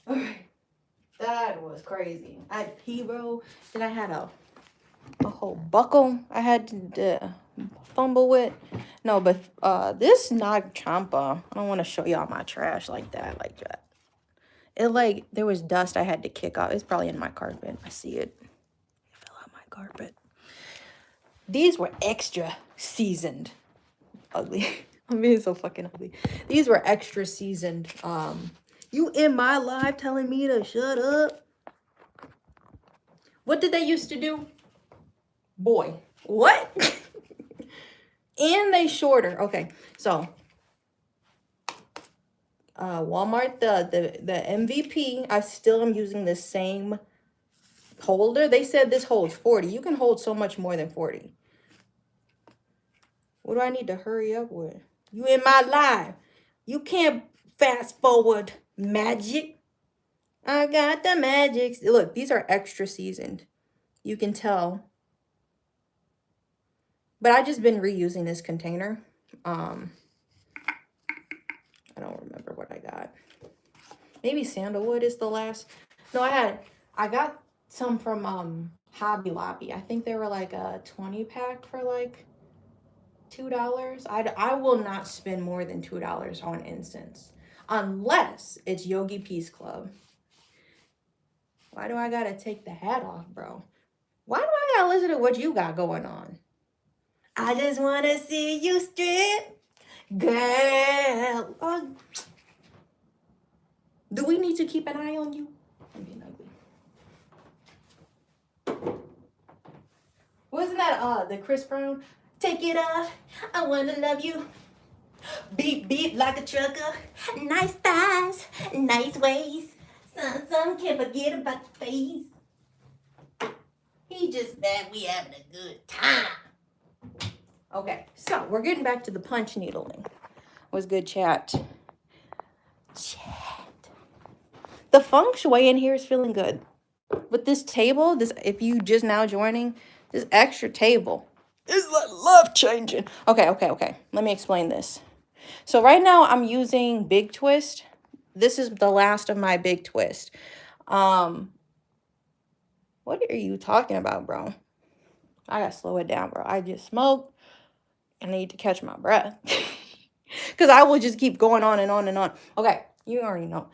All right, that was crazy. I pee, bro. Then I had a whole buckle I had to fumble with. No, but this Nag Champa. I don't want to show y'all my trash like that. It like there was dust I had to kick off. It's probably in my carpet. I see it. It fell out my carpet. These were extra seasoned. Ugly. I'm being so fucking ugly. These were extra seasoned. You in my live telling me to shut up? What did they used to do? Boy, what? And they shorter. Okay, so Walmart, the MVP, I still am using the same holder. They said this holds 40. You can hold so much more than 40. What do I need to hurry up with? You in my live. You can't fast forward magic. I got the magic. Look, these are extra seasoned. You can tell. But I just been reusing this container. I don't remember what I got. Maybe sandalwood is the last. No, I got some from Hobby Lobby. I think they were like a 20 pack for like $2. I will not spend more than $2 on incense unless it's Yogi Peace Club. Why do I gotta take the hat off, bro? Why do I gotta listen to what you got going on? I just wanna see you strip, girl. Do we need to keep an eye on you? I'm being ugly. Wasn't that the Chris Brown? Take it off. I wanna love you. Beep beep like a trucker. Nice thighs, nice waist. Some can't forget about the face. He just mad we having a good time. Okay, so we're getting back to the punch needling. Was good chat. The feng shui in here is feeling good. With this table, if you just now joining, this extra table It's like love changing. Okay. Let me explain this. So right now I'm using Big Twist. This is the last of my Big Twist. Um, what are you talking about, bro? I gotta slow it down, bro. I just smoked and I need to catch my breath. Because I will just keep going on and on and on. Okay, you already know.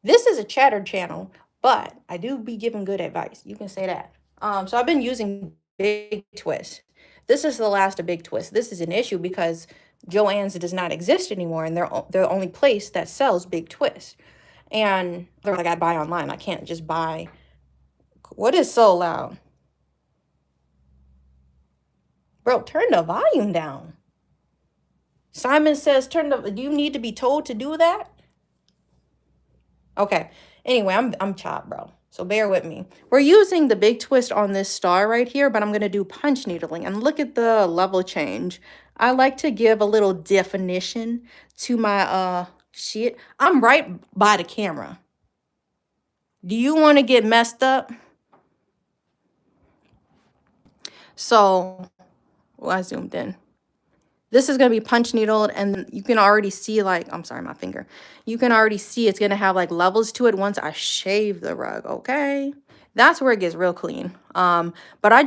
This is a chatter channel, but I do be giving good advice. You can say that. So I've been using Big Twist. This is the last of Big Twist. This is an issue because Joann's does not exist anymore, and they're the only place that sells Big Twist. And they're like, I buy online. I can't just buy. What is so loud? Bro, turn the volume down. Simon says, do you need to be told to do that? Okay. Anyway, I'm chopped, bro. So bear with me. We're using the Big Twist on this star right here, but I'm going to do punch needling. And look at the level change. I like to give a little definition to my shit. I'm right by the camera. Do you want to get messed up? So, well, I zoomed in. This is going to be punch needled, and you can already see, like, I'm sorry, my finger. You can already see it's going to have, like, levels to it once I shave the rug, okay? That's where it gets real clean. But I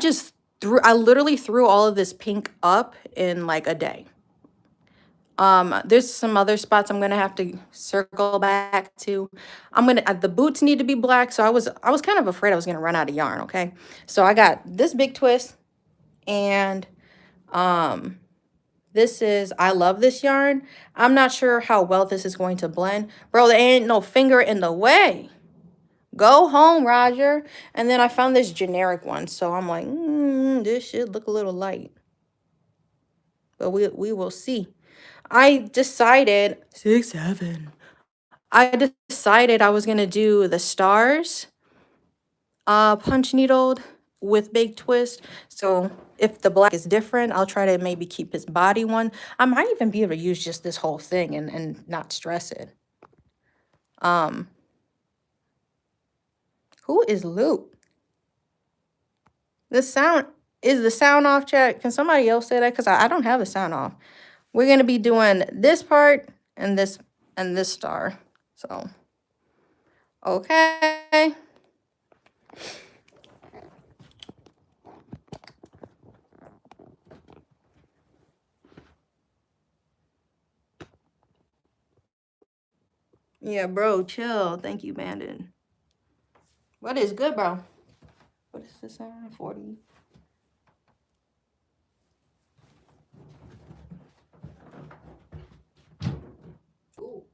literally threw all of this pink up in, like, a day. There's some other spots I'm going to have to circle back to. The boots need to be black, so I was kind of afraid I was going to run out of yarn, okay? So I got this Big Twist, and, I love this yarn. I'm not sure how well this is going to blend. Bro, there ain't no finger in the way. Go home, Roger. And then I found this generic one. So I'm like, this should look a little light. But we will see. I decided, 6-7. I decided I was going to do the stars punch needled with Big Twist. So if the black is different, I'll try to maybe keep his body one. I might even be able to use just this whole thing and not stress it. Who is Luke? Is the sound off, chat? Can somebody else say that? Because I don't have the sound off. We're gonna be doing this part and this star. So okay. Yeah, bro, chill. Thank you, Bandit. What is good, bro? What is this sound? 40. Ooh.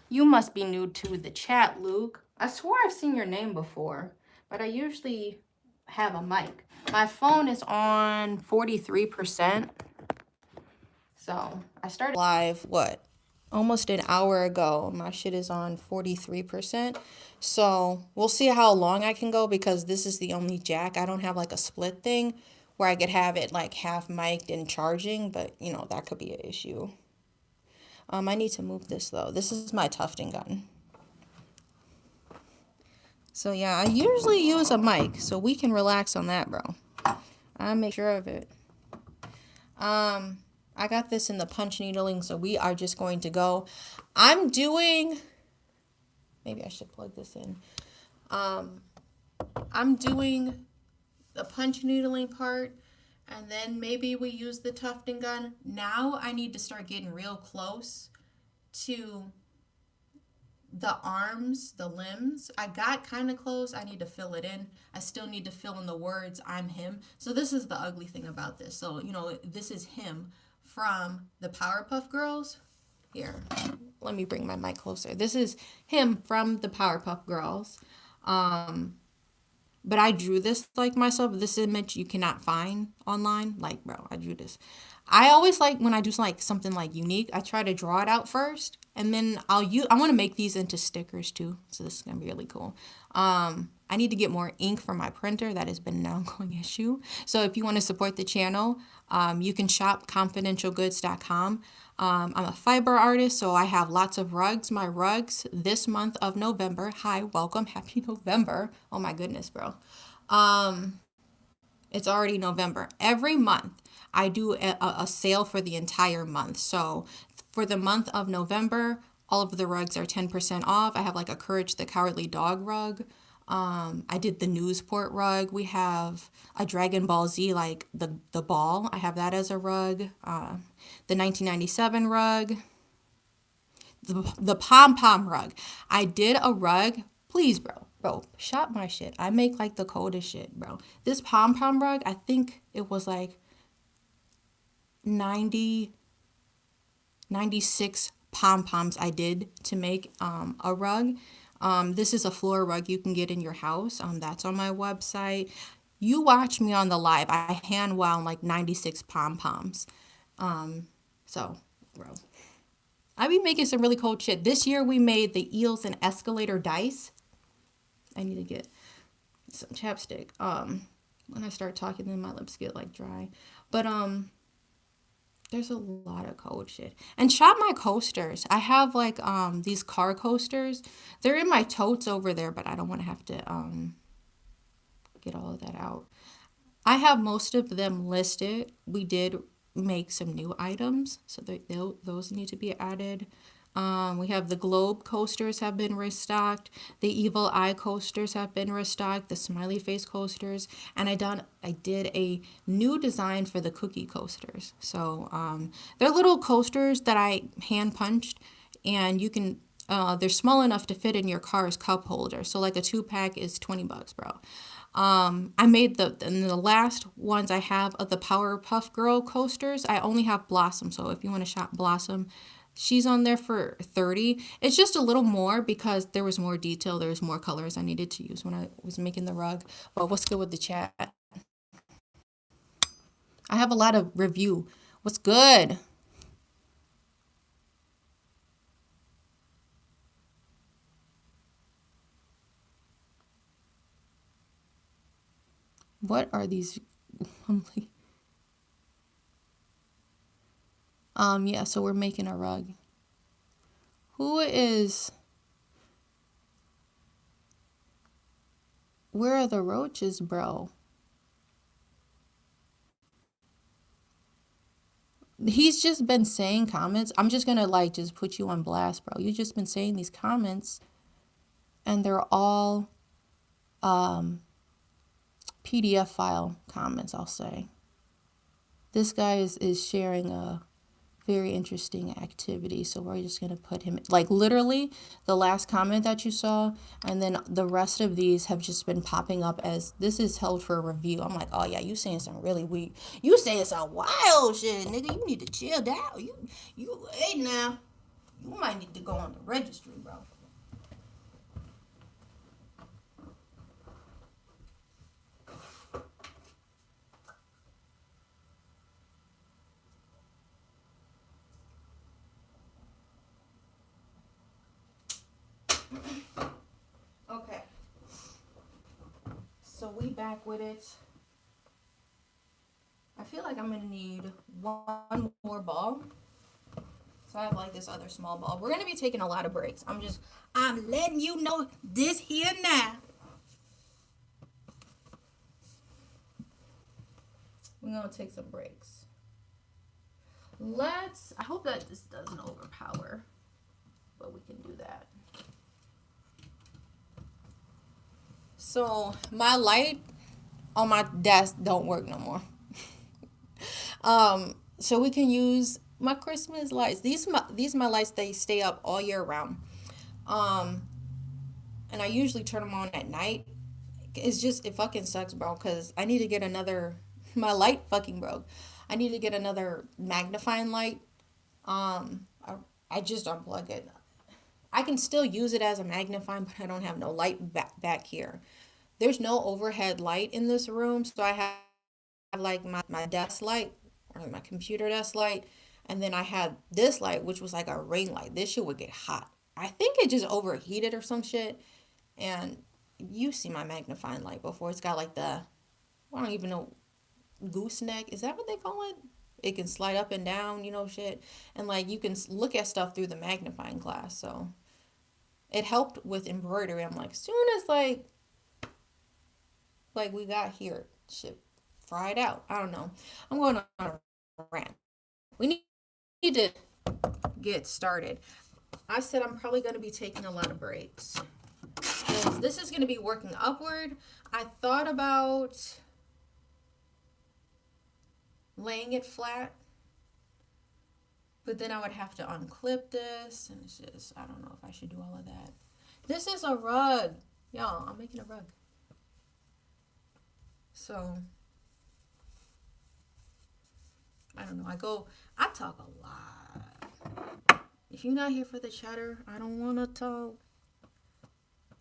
You must be new to the chat, Luke. I swore I've seen your name before, but I usually have a mic. My phone is on 43%. So I started live, almost an hour ago. My shit is on 43%. So we'll see how long I can go because this is the only jack. I don't have like a split thing where I could have it like half mic'd and charging, but you know, that could be an issue. I need to move this though. This is my tufting gun. So yeah, I usually use a mic, so we can relax on that, bro. I make sure of it. I got this in the punch needling, so we are just going to go. Maybe I should plug this in. I'm doing the punch needling part, and then maybe we use the tufting gun. Now I need to start getting real close to the arms, the limbs. I got kind of close. I need to fill it in. I still need to fill in the words, I'm him. So this is the ugly thing about this. So, you know, this is him from the Powerpuff Girls. Here, let me bring my mic closer. This is him from the Powerpuff Girls. But I drew this like myself. This image you cannot find online. Like, bro, I drew this. I always like when I do like something like unique, I try to draw it out first, and then I want to make these into stickers too. So this is gonna be really cool. I need to get more ink for my printer. That has been an ongoing issue. So if you want to support the channel, you can shop confidentialgoods.com. I'm a fiber artist, so I have lots of rugs. My rugs this month of November. Hi, welcome, happy November. Oh my goodness, bro. It's already November. Every month, I do a sale for the entire month. So for the month of November, all of the rugs are 10% off. I have like a Courage the Cowardly Dog rug. I did the Newsport rug. We have a Dragon Ball Z, like the ball. I have that as a rug. The 1997 rug. The pom pom rug. I did a rug. Please, bro, shop my shit. I make like the coldest shit, bro. This pom pom rug, I think it was like 96 pom poms I did to make a rug. This is a floor rug you can get in your house. That's on my website. You watch me on the live. I hand wound like 96 pom poms. So, bro, I be making some really cool shit. This year we made the eels and escalator dice. I need to get some chapstick. When I start talking, then my lips get like dry. But there's a lot of cold shit. And shop my coasters. I have like these car coasters. They're in my totes over there, but I don't want to have to get all of that out. I have most of them listed. We did make some new items, so those need to be added. We have the globe coasters have been restocked. The evil eye coasters have been restocked. The smiley face coasters, and I did a new design for the cookie coasters. So they're little coasters that I hand punched, and you can. They're small enough to fit in your car's cup holder. So like a 2-pack is $20, bro. I made the last ones I have of the Powerpuff Girl coasters. I only have Blossom, so if you want to shop Blossom, she's on there for $30. It's just a little more because there was more detail. There was more colors I needed to use when I was making the rug. But what's good with the chat? I have a lot of review. What's good? What are these? Yeah, so we're making a rug. Who is... Where are the roaches, bro? He's just been saying comments. I'm just gonna like just put you on blast, bro. You've just been saying these comments, and they're all PDF file comments, I'll say. This guy is sharing a very interesting activity, so we're just gonna put him like literally the last comment that you saw, and then the rest of these have just been popping up as this is held for review. I'm like, oh yeah, you saying some really weak, you saying some wild shit, nigga. You need to chill down. You hey now, you might need to go on the registry, bro. Okay, so we back with it. I feel like I'm gonna need one more ball. So I have like this other small ball. We're gonna be taking a lot of breaks. I'm letting you know this here now. We're gonna take some breaks. I hope that this doesn't overpower, but we can do that. So my light on my desk don't work no more. So we can use my Christmas lights. These my lights, they stay up all year round. And I usually turn them on at night. It fucking sucks, bro, because I need to get another, my light fucking broke. I need to get another magnifying light. I just unplug it. I can still use it as a magnifying, but I don't have no light back here. There's no overhead light in this room, so I have like my desk light or like my computer desk light, and then I had this light which was like a ring light. This shit would get hot. I think it just overheated or some shit. And you see my magnifying light before. It's got like the, I don't even know, gooseneck. Is that what they call it? It can slide up and down, shit. And like you can look at stuff through the magnifying glass. So it helped with embroidery. I'm like, soon as like we got here, shit fried out. I don't know. I'm going on a rant. We need to get started. I said I'm probably going to be taking a lot of breaks. This is going to be working upward. I thought about laying it flat, but then I would have to unclip this, and it's just, I don't know if I should do all of that. This is a rug. Y'all, I'm making a rug. So, I don't know. I talk a lot. If you're not here for the chatter, I don't want to talk.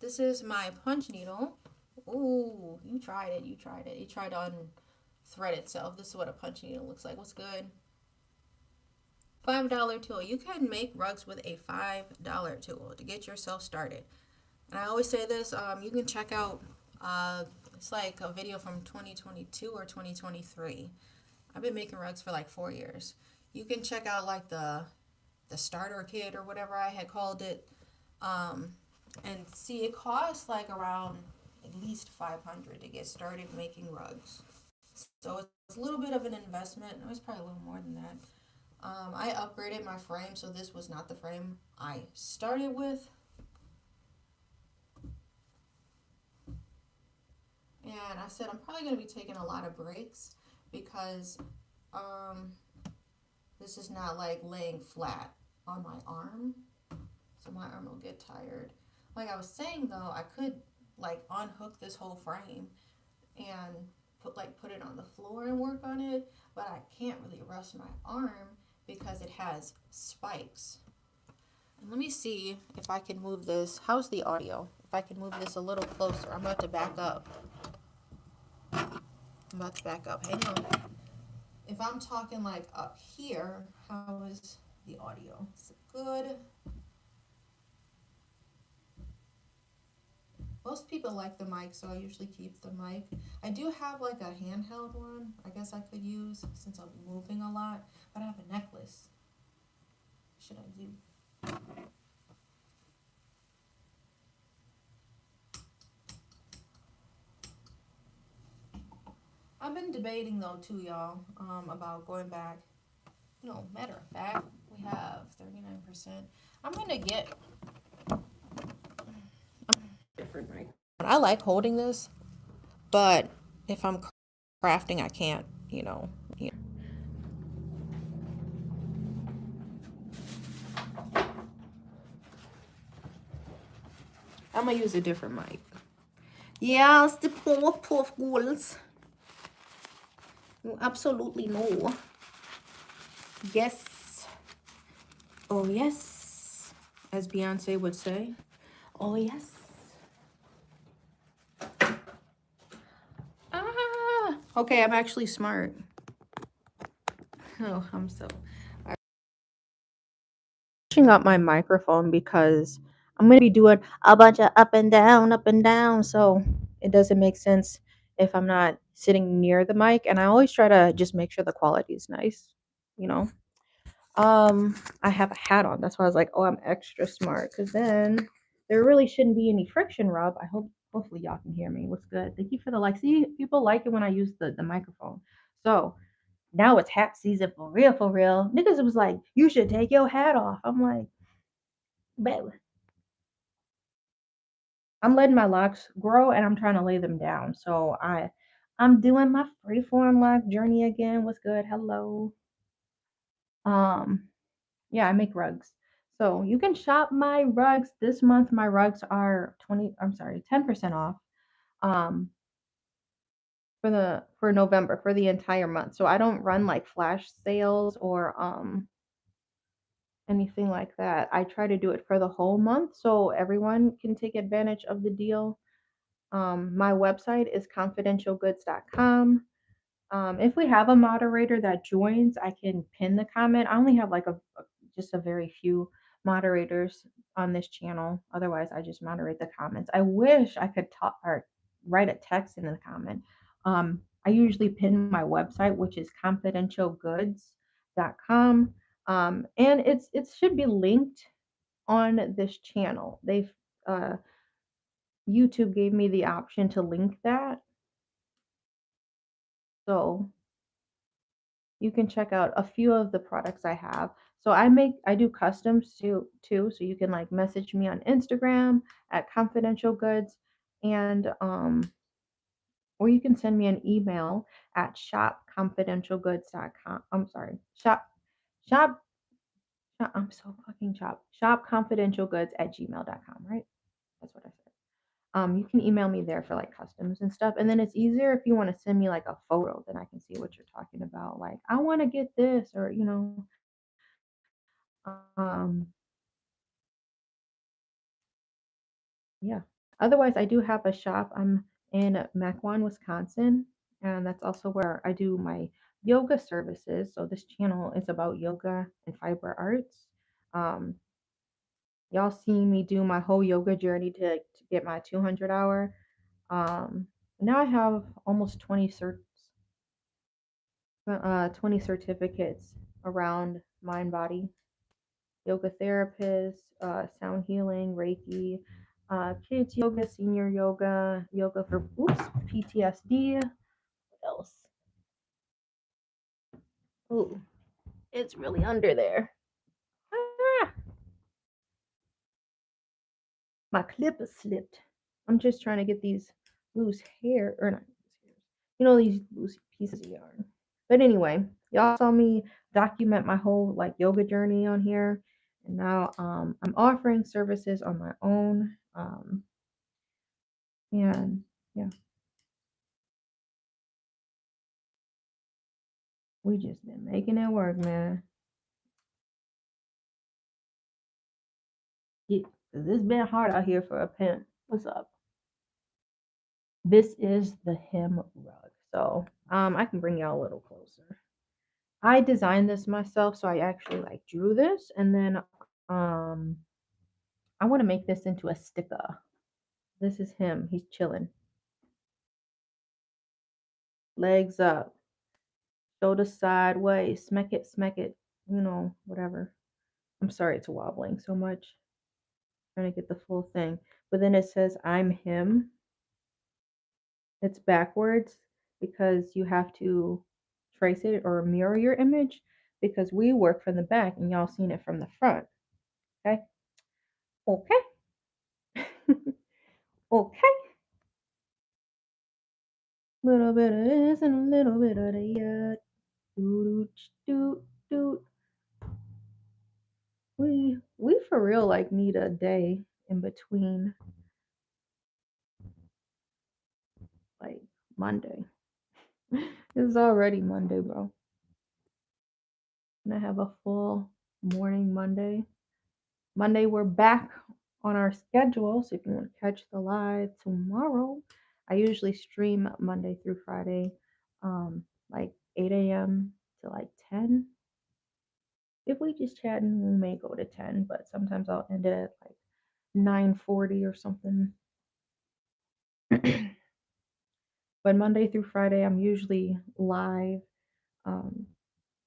This is my punch needle. Ooh, you tried it. It tried to unthread itself. This is what a punch needle looks like. What's good? $5 tool. You can make rugs with a $5 tool to get yourself started. And I always say this, you can check out, it's like a video from 2022 or 2023. I've been making rugs for like 4 years. You can check out like the starter kit or whatever I had called it, and see it costs like around at least $500 to get started making rugs. So it's a little bit of an investment. It was probably a little more than that. I upgraded my frame, so this was not the frame I started with. And I said I'm probably going to be taking a lot of breaks because this is not like laying flat on my arm. So my arm will get tired. Like I was saying though, I could like unhook this whole frame and put it on the floor and work on it, but I can't really rest my arm because it has spikes. And let me see if I can move this. How's the audio? If I can move this a little closer. I'm about to back up. Hang on. If I'm talking like up here, how is the audio? Is it good? Most people like the mic, so I usually keep the mic. I do have like a handheld one I guess I could use since I'm moving a lot, but I have a necklace. What should I do? I've been debating though too, y'all, about going back. Matter of fact, we have 39%. I'm gonna get different mic. I like holding this, but if I'm crafting, I can't, I'm gonna use a different mic. Yes, the poor ghouls. You absolutely know. Yes. Oh, yes. As Beyonce would say. Oh, yes. Ah. Okay, I'm actually smart. Oh, I'm so... I'm pushing up my microphone because I'm going to be doing a bunch of up and down. So it doesn't make sense if I'm not sitting near the mic. And I always try to just make sure the quality is nice, you know. I have a hat on. That's why I was like, oh, I'm extra smart. Because then there really shouldn't be any friction, Rob. Hopefully y'all can hear me. What's good? Thank you for the like. See, people like it when I use the microphone. So now it's hat season for real, for real. Niggas was like, you should take your hat off. I'm like, babe, I'm letting my locks grow and I'm trying to lay them down. So I'm doing my freeform lock journey again. What's good? Hello. Um, yeah, I make rugs. So you can shop my rugs. This month my rugs are 10% off. Um for November for the entire month. So I don't run like flash sales or anything like that. I try to do it for the whole month so everyone can take advantage of the deal. My website is confidentialgoods.com. If we have a moderator that joins, I can pin the comment. I only have like just a very few moderators on this channel. Otherwise, I just moderate the comments. I wish I could talk or write a text in the comment. I usually pin my website, which is confidentialgoods.com. And it should be linked on this channel. They've uh, YouTube gave me the option to link that. So you can check out a few of the products I have. So I do customs too. So you can like message me on Instagram at confidential goods and or you can send me an email at shopconfidentialgoods.com. I'm sorry. Shop I'm so fucking shopconfidentialgoods at gmail.com, right? That's what I said. You can email me there for like customs and stuff. And then it's easier if you want to send me like a photo, then I can see what you're talking about. Like, I want to get this, or um, yeah. Otherwise, I do have a shop. I'm in Mequon, Wisconsin, and that's also where I do my yoga services. So this channel is about yoga and fiber arts. Um, y'all seen me do my whole yoga journey to get my 200 hour. Um, Now I have almost 20 certificates around mind body, yoga therapist, sound healing, Reiki, kids yoga, senior yoga, yoga for PTSD. What else? Ooh, it's really under there. Ah, my clip is slipped. I'm just trying to get these loose hair, or not loose hairs, these loose pieces of yarn. But anyway, y'all saw me document my whole like yoga journey on here. And now I'm offering services on my own. And yeah, we just been making it work, man. Yeah, 'cause it's been hard out here for a pimp. What's up? This is the hem rug. So I can bring y'all a little closer. I designed this myself, so I actually like drew this, and then I want to make this into a sticker. This is him. He's chilling. Legs up, shoulder sideways, smack it, whatever. I'm sorry it's wobbling so much. Trying to get the full thing. But then it says I'm him. It's backwards because you have to trace it or mirror your image because we work from the back and y'all seen it from the front. Okay? Okay. Okay. Little bit of this and a little bit of that. Doo doo doo. We for real like need a day in between like Monday. It's already Monday, bro. And I have a full morning Monday. Monday we're back on our schedule. So if you want to catch the live tomorrow, I usually stream Monday through Friday, like 8 a.m. to like 10. If we just chatting, we may go to 10, but sometimes I'll end it at like 9:40 or something. But Monday through Friday, I'm usually live, um,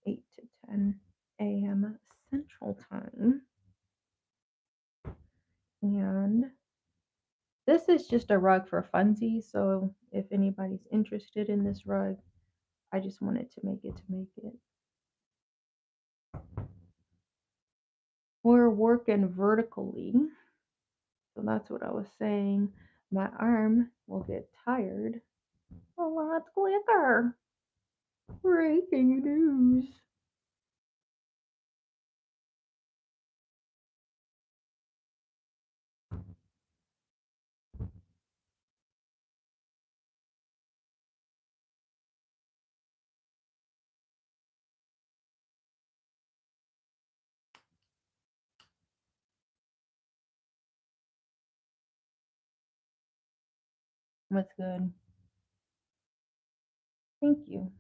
8 to 10 a.m. Central Time. And this is just a rug for funsies. So if anybody's interested in this rug, I just wanted to make it. We're working vertically. So that's what I was saying. My arm will get tired a lot quicker. Breaking news. What's good? Thank you.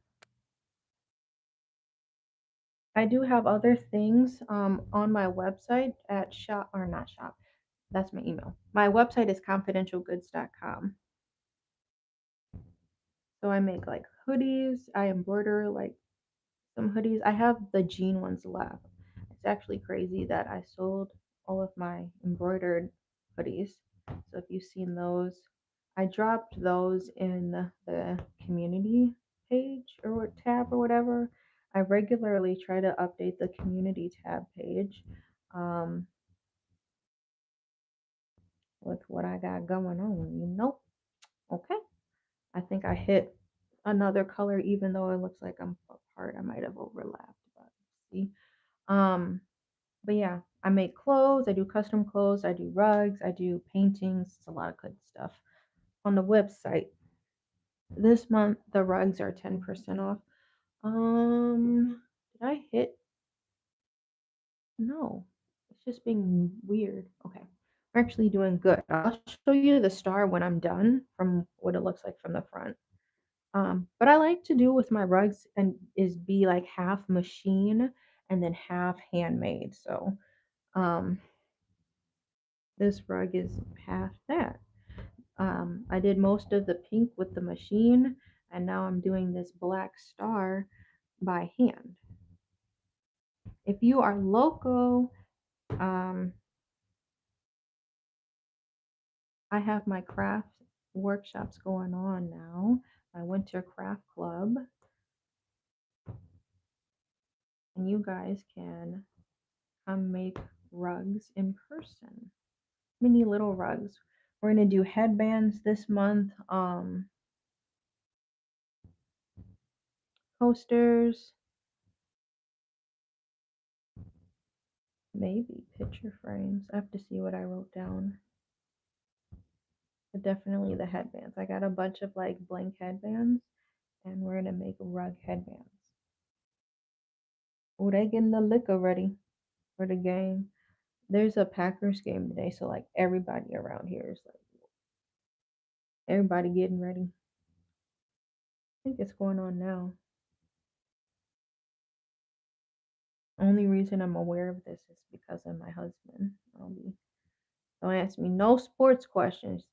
I do have other things on my website at shop or not shop. That's my email. My website is confidentialgoods.com. So I make like hoodies. I embroider like some hoodies. I have the jean ones left. It's actually crazy that I sold all of my embroidered hoodies. So if you've seen those, I dropped those in the community page or tab or whatever. I regularly try to update the community tab page um, with what I got going on. Okay. I think I hit another color, even though it looks like I'm apart. I might have overlapped, but see. Um, but yeah, I make clothes. I do custom clothes. I do rugs. I do paintings. It's a lot of good stuff on the website. This month the rugs are 10% off. Did I hit? No, it's just being weird. Okay, we're actually doing good. I'll show you the star when I'm done from what it looks like from the front. But I like to do with my rugs and is be like half machine and then half handmade. So um, this rug is half that. I did most of the pink with the machine, and now I'm doing this black star by hand. If you are local, um, I have my craft workshops going on now, my winter craft club, and you guys can come make rugs in person. Mini little rugs. We're gonna do headbands this month, coasters, maybe picture frames. I have to see what I wrote down. But definitely the headbands. I got a bunch of like blank headbands, and we're gonna make rug headbands. Oh, they getting the liquor ready for the game. There's a Packers game today, so like everybody around here is like everybody getting ready. I think it's going on now. Only reason I'm aware of this is because of my husband. Don't ask me no sports questions.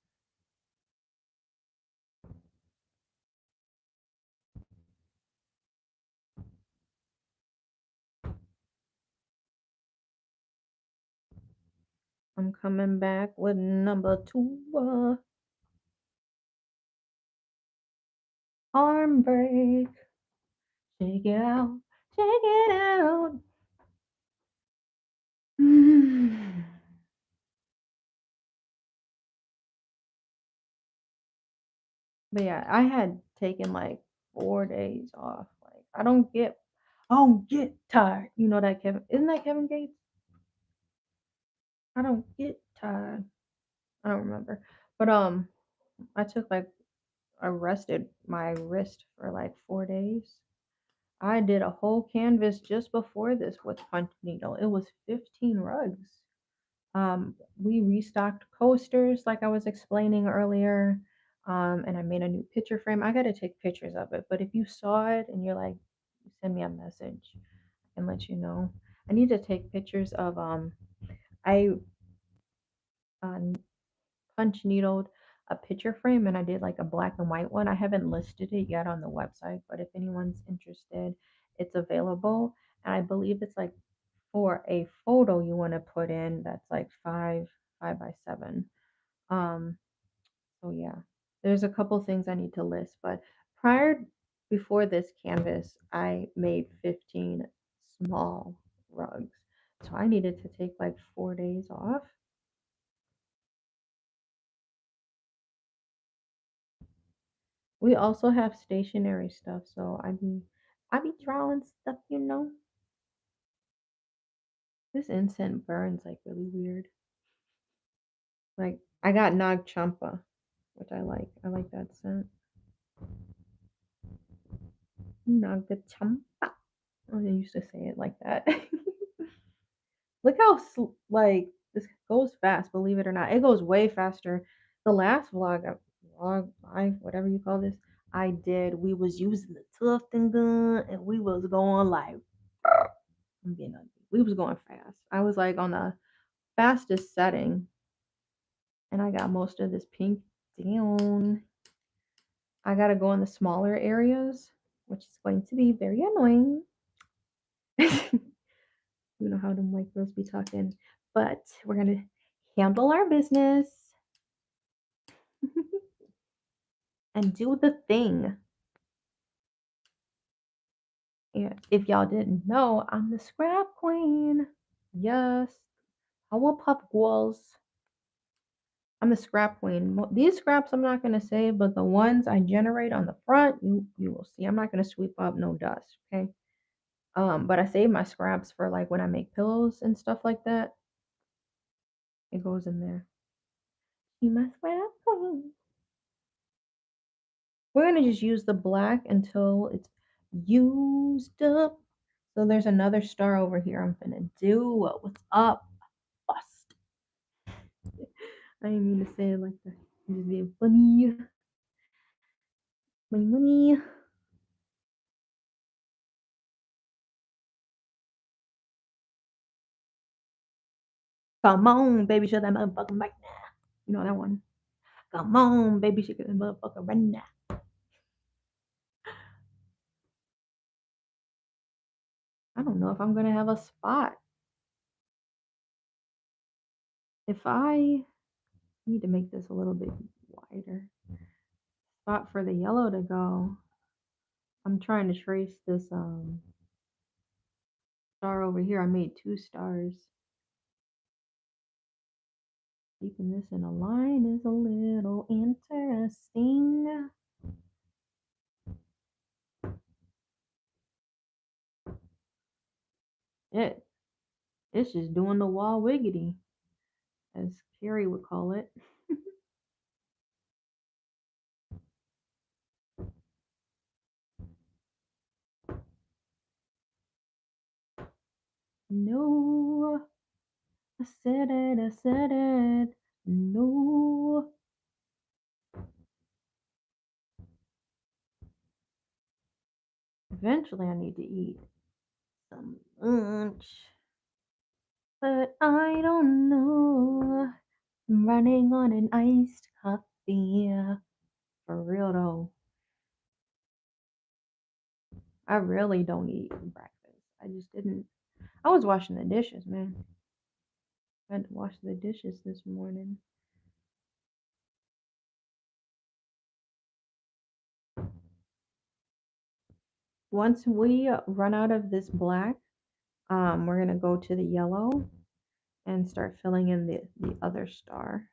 I'm coming back with number two. Arm break. Shake it out. Shake it out. But yeah, I had taken like 4 days off. Like I don't get tired. You know that Kevin isn't that Kevin Gates? I don't get tired. I don't remember. But I took like I rested my wrist for like 4 days. I did a whole canvas just before this with punch needle. It was 15 rugs. We restocked coasters like I was explaining earlier. And I made a new picture frame. I gotta take pictures of it, but if you saw it and you're like, send me a message and let you know. I need to take pictures of I uh, punch needled a picture frame and I did like a black and white one. I haven't listed it yet on the website, but if anyone's interested, it's available. And I believe it's like for a photo you want to put in that's like five by 7. Um, so yeah, there's a couple things I need to list, but prior before this canvas, I made 15 small rugs. So I needed to take like 4 days off. We also have stationary stuff, so I be drawing stuff. This incense burns like really weird. Like I got Nag Champa, which I like. I like that scent. Nag Champa. Oh, I used to say it like that. Look how like this goes fast. Believe it or not, it goes way faster. The last vlog, I whatever you call this, I did. We was using the Tufton gun, and we was going like. I'm being ugly. We was going fast. I was like on the fastest setting, and I got most of this pink down. I gotta go in the smaller areas, which is going to be very annoying. You know how them white girls be talking, but we're gonna handle our business and do the thing. And if y'all didn't know, I'm the scrap queen. Yes, Powerpuff Girls. I'm the scrap queen. These scraps I'm not gonna save, but the ones I generate on the front, you will see. I'm not gonna sweep up no dust, okay? But I save my scraps for like when I make pillows and stuff like that. It goes in there. Be my scrap queen. We're gonna just use the black until it's used up. So there's another star over here I'm gonna do. What's up? Bust. I didn't mean to say it like that. I'm just being funny. Money, money. Come on, baby, show that motherfucker right now. You know that one. Come on, baby, shake that motherfucker right now. I don't know if I'm gonna have a spot. If I need to make this a little bit wider, spot for the yellow to go. I'm trying to trace this star over here. I made 2 stars. Keeping this in a line is a little interesting. It's just doing the wall wiggity, as Carrie would call it. No, I said it, I said it. No. Eventually, I need to eat some lunch. But I don't know. I'm running on an iced coffee. For real though. I really don't eat breakfast. I just didn't. I was washing the dishes, man. I had to wash the dishes this morning. Once we run out of this black, we're gonna go to the yellow and start filling in the other star.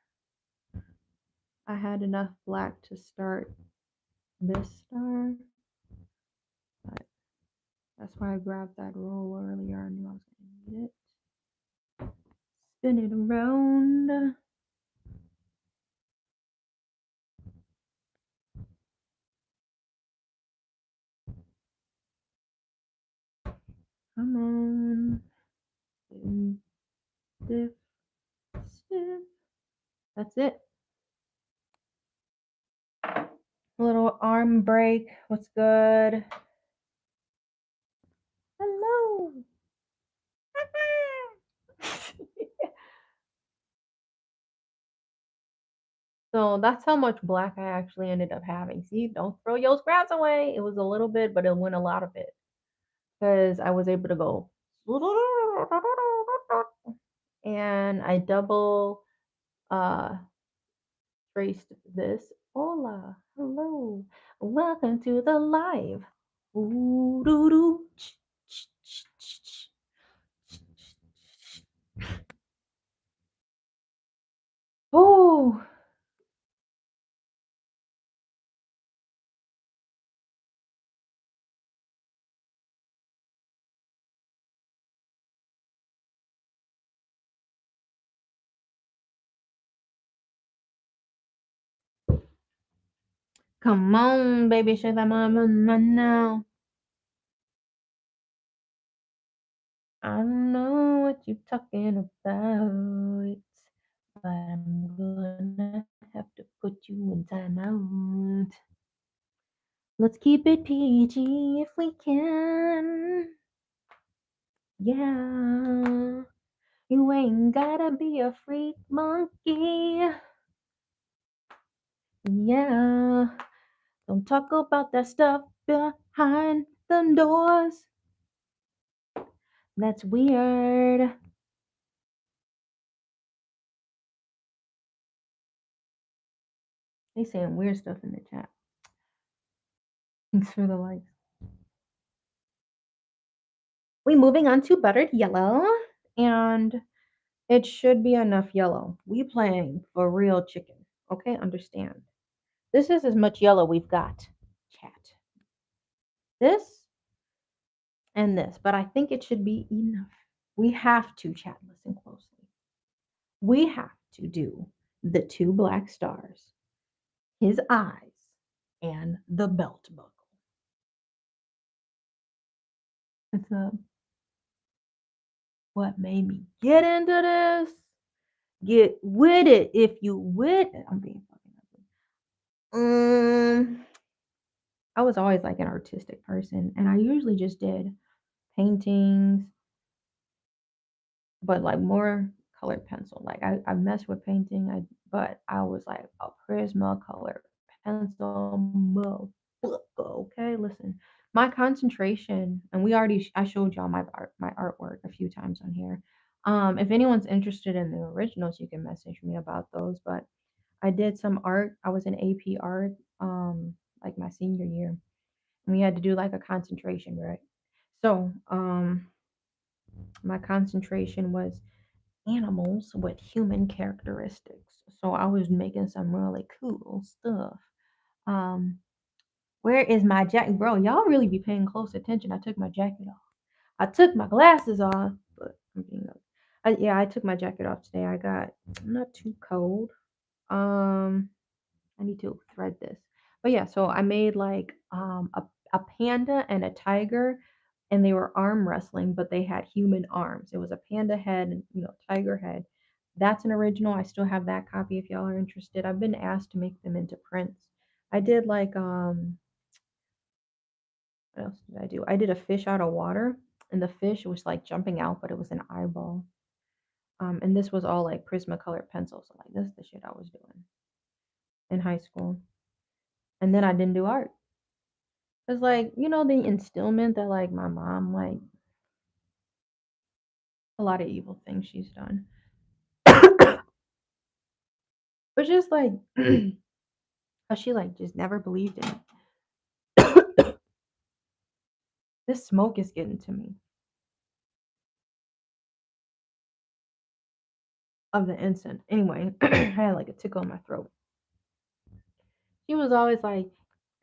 I had enough black to start this star, but that's why I grabbed that roll earlier. I knew I was gonna need it. Spin it around. Come on. Stiff, stiff. That's it. A little arm break. What's good? Hello. So that's how much black I actually ended up having. See, don't throw your scraps away. It was a little bit, but it went a lot of it because I was able to go and I double uh traced this. Hola, hello, welcome to the live. Ooh, doo, doo. Oh, come on, baby, shake that mama now. I don't know what you're talking about, but I'm gonna have to put you in timeout. Let's keep it PG if we can. Yeah, you ain't gotta be a freak monkey. Yeah, don't talk about that stuff behind the doors. That's weird. They saying weird stuff in the chat. Thanks for the likes. We moving on to buttered yellow, and it should be enough yellow. We playing for real chicken. Okay, understand. This is as much yellow we've got. Chat. This and this, but I think it should be enough. We have to chat, listen closely. We have to do the two black stars, his eyes, and the belt buckle. It's what made me get into this. Get with it if you with it. I'm being fucking ugly. I was always like an artistic person, and I usually just did paintings, but like more colored pencil. Like I messed with painting, but I was like a Prismacolor pencil motherfucker. Okay, listen, my concentration, and I showed y'all my artwork a few times on here. If anyone's interested in the originals, you can message me about those. But I did some art. I was in AP art, like my senior year, and we had to do like a concentration, right? So, my concentration was animals with human characteristics. So I was making some really cool stuff. Um, where is my jacket, bro? Y'all really be paying close attention. I took my jacket off. I took my glasses off, but I'm being yeah, I took my jacket off today. I'm not too cold. Um, I need to thread this. But yeah, so I made like a panda and a tiger, and they were arm wrestling, but they had human arms. It was a panda head and tiger head. That's an original. I still have that copy if y'all are interested. I've been asked to make them into prints. I did like what else did I do? I did a fish out of water, and the fish was like jumping out, but it was an eyeball. And this was all like Prismacolor pencils. So like this is the shit I was doing in high school. And then I didn't do art. It's like, the instillment that like my mom, like a lot of evil things she's done. But just like how she like just never believed in it. This smoke is getting to me of the incense. Anyway, I had like a tickle in my throat. She was always like,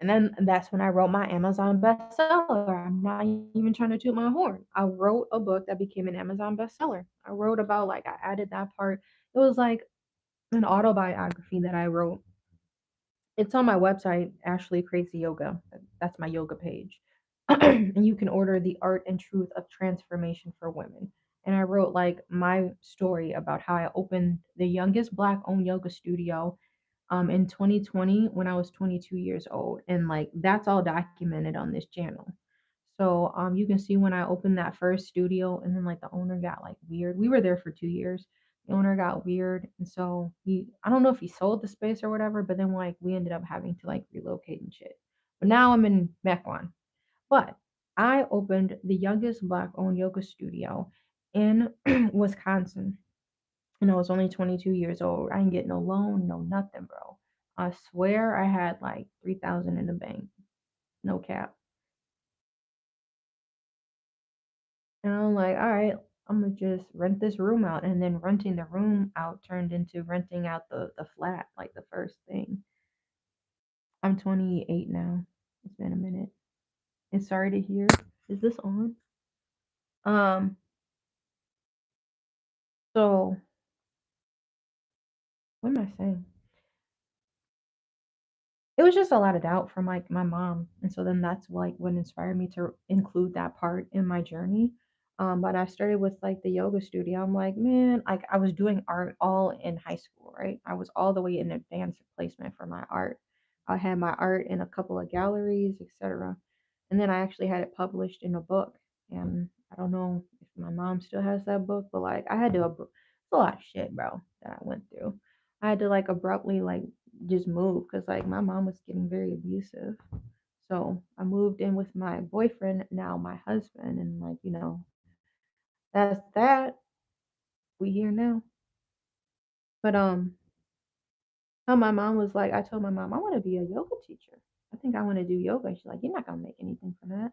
and then that's when I wrote my Amazon bestseller. I'm not even trying to toot my horn. I wrote a book that became an Amazon bestseller. I wrote about like I added that part. It was like an autobiography that I wrote. It's on my website, Ashlee CrazyYoga. That's my yoga page. And you can order The Art and Truth of Transformation for Women. And I wrote like my story about how I opened the youngest black owned yoga studio in 2020 when I was 22 years old. And like that's all documented on this channel. So you can see when I opened that first studio, and then like the owner got like weird. We were there for 2 years. The owner got weird, and so I don't know if he sold the space or whatever, but then like we ended up having to like relocate and shit. But now I'm in Mequon. But I opened the youngest black owned yoga studio in Wisconsin, and I was only 22 years old. I didn't get no loan, no nothing, bro. I swear I had like 3,000 in the bank, no cap. And I'm like, all right, I'm gonna just rent this room out. And then renting the room out turned into renting out the flat, like the first thing. I'm 28 now. It's been a minute. And sorry to hear. Is this on? Um, so what am I saying? It was just a lot of doubt from like my mom, and so then that's like what inspired me to include that part in my journey. But I started with like the yoga studio. I'm like, man, like I was doing art all in high school, right? I was all the way in advanced placement for my art. I had my art in a couple of galleries, etc. And then I actually had it published in a book. And I don't know if my mom still has that book, but like I had to it's a lot of shit, bro, that I went through. I had to like abruptly like just move because like my mom was getting very abusive. So I moved in with my boyfriend, now my husband, and like, that's that. We here now. But how my mom was like, I told my mom I want to be a yoga teacher. I think I want to do yoga. She's like, you're not gonna make anything from that.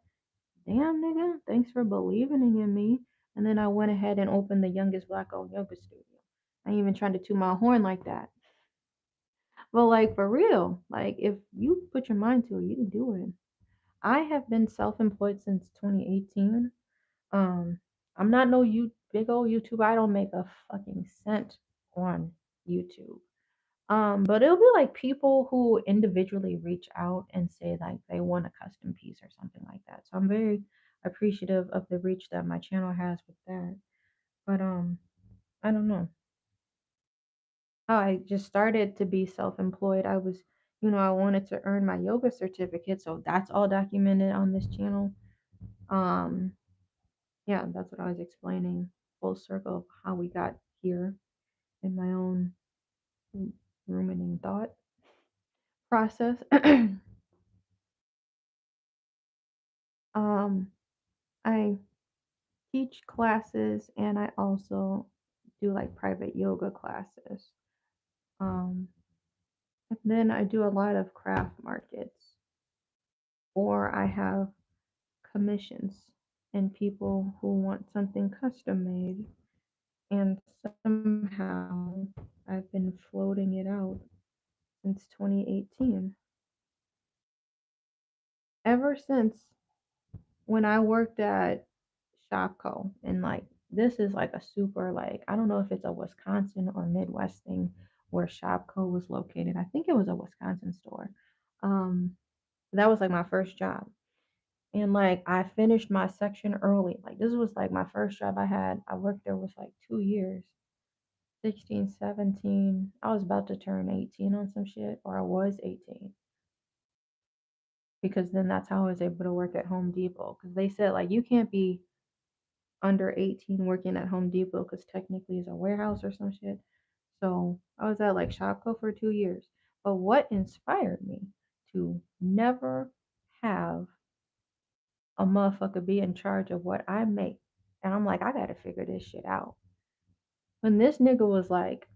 Damn, nigga, thanks for believing in me. And then I went ahead and opened the youngest black owned yoga studio. I ain't even trying to toot my horn like that. But like for real, like if you put your mind to it, you can do it. I have been self-employed since 2018. Um, I'm not no big old YouTuber. I don't make a fucking cent on YouTube. But it'll be like people who individually reach out and say like they want a custom piece or something like that. So I'm very appreciative of the reach that my channel has with that. But I don't know. I just started to be self-employed. I wanted to earn my yoga certificate, so that's all documented on this channel. Um, yeah, that's what I was explaining, full circle of how we got here in my own ruminating thought process. um, I teach classes and I also do like private yoga classes. Um, and then I do a lot of craft markets, or I have commissions and people who want something custom made. And somehow I've been floating it out since 2018. Ever since when I worked at Shopko, and like this is like a super like I don't know if it's a Wisconsin or Midwest thing where Shopko was located. I think it was a Wisconsin store. Um, that was like my first job. And like I finished my section early. Like this was like my first job I had. I worked there was like 2 years. 16, 17. I was about to turn 18 on some shit, or I was 18. Because then that's how I was able to work at Home Depot. Because they said like you can't be under 18 working at Home Depot because technically it's a warehouse or some shit. So I was at like Shopko for 2 years. But what inspired me to never have a motherfucker be in charge of what I make? And I'm like, I gotta figure this shit out. When this nigga was like,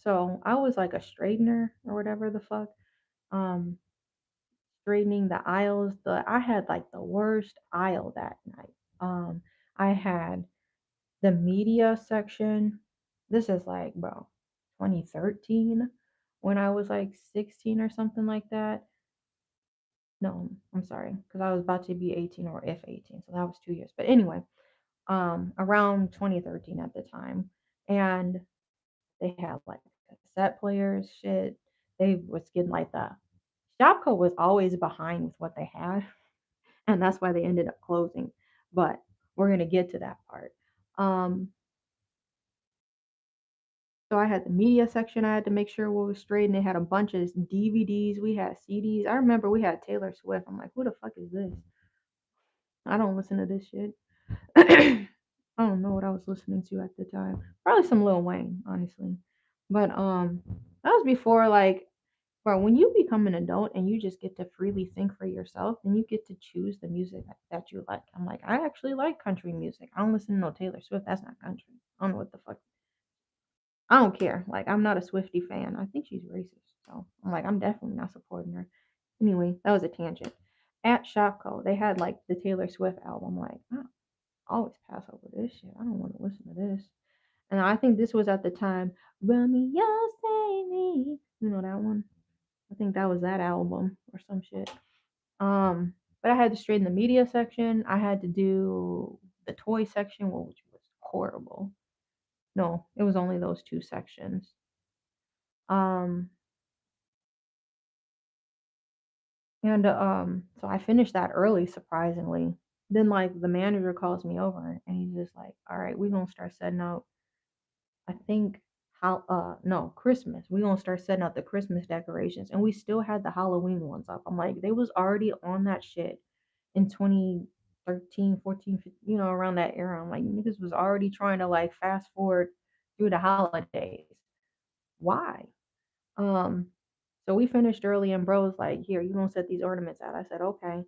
so I was like a straightener or whatever the fuck, um, straightening the aisles. I had like the worst aisle that night. I had the media section. This is like, bro, 2013 when I was like 16 or something like that. No, I'm sorry, because I was about to be 18 or if 18, so that was 2 years. But anyway, around 2013 at the time, and they had like cassette players, shit. They was getting like the Shopko was always behind with what they had, and that's why they ended up closing. But we're gonna get to that part. Um, So I had the media section I had to make sure what was straight, and they had a bunch of DVDs. We had CDs. I remember we had Taylor Swift. I'm like, who the fuck is this? I don't listen to this shit. I don't know what I was listening to at the time. Probably some Lil Wayne, honestly. But that was before like, bro, when you become an adult and you just get to freely think for yourself and you get to choose the music that you like. I'm like, I actually like country music. I don't listen to no Taylor Swift. That's not country. I don't know what the fuck. I don't care. Like, I'm not a Swifty fan. I think she's racist. So I'm like, I'm definitely not supporting her. Anyway, that was a tangent. At Shopko, they had like the Taylor Swift album. Like, I always pass over this shit. I don't want to listen to this. And I think this was at the time, Romeo Save Me. You know that one? I think that was that album or some shit. But I had to straighten the media section. I had to do the toy section, which was horrible. No, it was only those two sections. Um, so I finished that early, surprisingly. Then like the manager calls me over and he's just like, all right, we're gonna start setting out, I think how no, Christmas. We're gonna start setting out the Christmas decorations. And we still had the Halloween ones up. I'm like, they was already on that shit in 2018. 13, 14, 15, around that era. I'm like, niggas was already trying to like fast forward through the holidays. Why? Um, so we finished early and bro was like, here, you gonna set these ornaments out. I said, okay.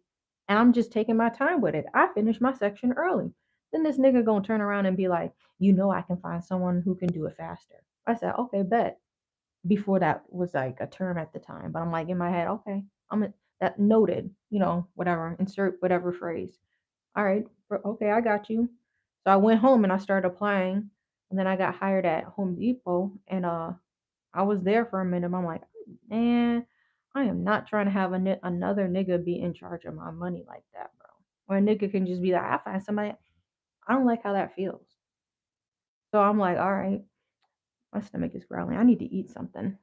And I'm just taking my time with it. I finished my section early. Then this nigga gonna turn around and be like, I can find someone who can do it faster. I said, okay, bet. Before that was like a term at the time. But I'm like in my head, okay, that noted, whatever, insert whatever phrase. All right, okay, I got you. So I went home and I started applying, and then I got hired at Home Depot, and I was there for a minute. I'm like, man, I am not trying to have another nigga be in charge of my money like that, bro. Or a nigga can just be like, I find somebody. I don't like how that feels. So I'm like, all right, my stomach is growling. I need to eat something.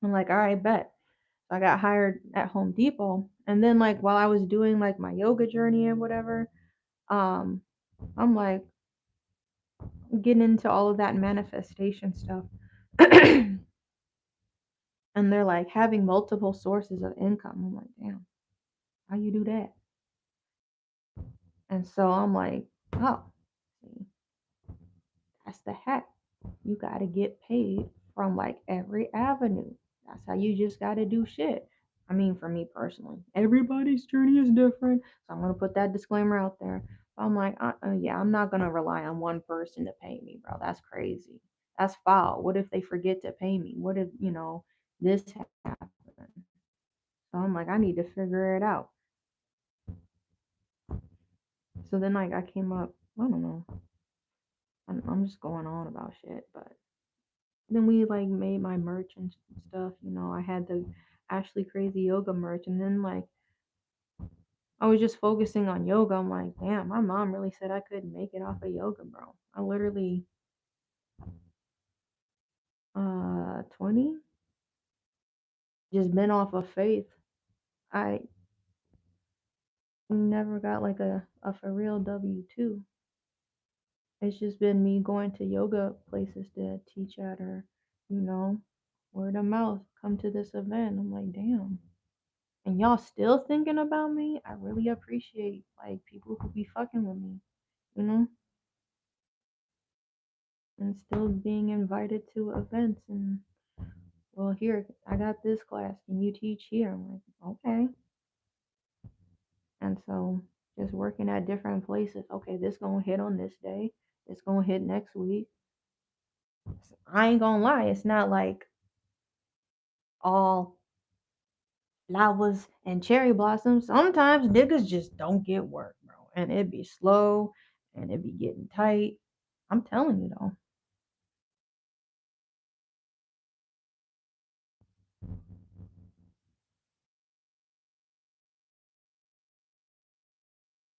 I'm like, all right, bet. So I got hired at Home Depot, and then like while I was doing like my yoga journey and whatever, um, I'm like getting into all of that manifestation stuff. And they're like having multiple sources of income. I'm like, damn, how you do that? And so I'm like, oh, see, that's the hack. You got to get paid from like every avenue. That's how you just got to do shit. I mean, for me personally, everybody's journey is different. So I'm going to put that disclaimer out there. I'm like, yeah, I'm not going to rely on one person to pay me, bro. That's crazy. That's foul. What if they forget to pay me? What if, this happens? So I'm like, I need to figure it out. So then like I came up, I don't know. I'm just going on about shit, but then we like made my merch and stuff. I had the Ashlee CrazyYoga merch, and then like I was just focusing on yoga. I'm like, damn, my mom really said I couldn't make it off of yoga, bro. I literally 20 just been off of faith. I never got like a for real W-2. It's just been me going to yoga places to teach at, or you know word of mouth, come to this event. I'm like, damn. And y'all still thinking about me? I really appreciate like people who be fucking with me, you know, and still being invited to events. And well, here I got this class. Can you teach here? I'm like, okay. And so just working at different places. Okay, this gonna hit on this day. It's gonna hit next week. I ain't gonna lie. It's not like all flowers and cherry blossoms. Sometimes niggas just don't get work, bro. And it be slow and it be getting tight. I'm telling you though.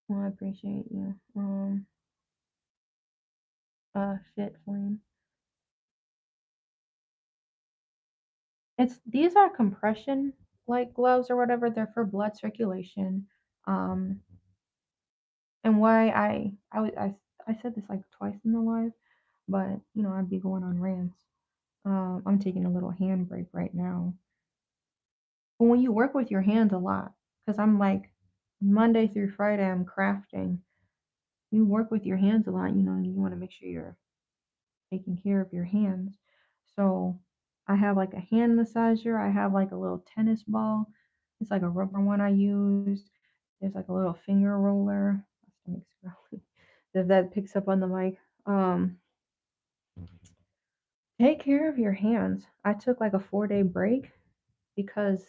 Well, I appreciate you. Shit, flame. These are compression like gloves or whatever. They're for blood circulation. Um, and why I said this like twice in the live, but I'd be going on rants. I'm taking a little hand break right now. But when you work with your hands a lot, because I'm like Monday through Friday, I'm crafting. You work with your hands a lot, you want to make sure you're taking care of your hands. So I have like a hand massager. I have like a little tennis ball. It's like a rubber one I use. There's like a little finger roller. That picks up on the mic. Take care of your hands. I took like a 4-day break because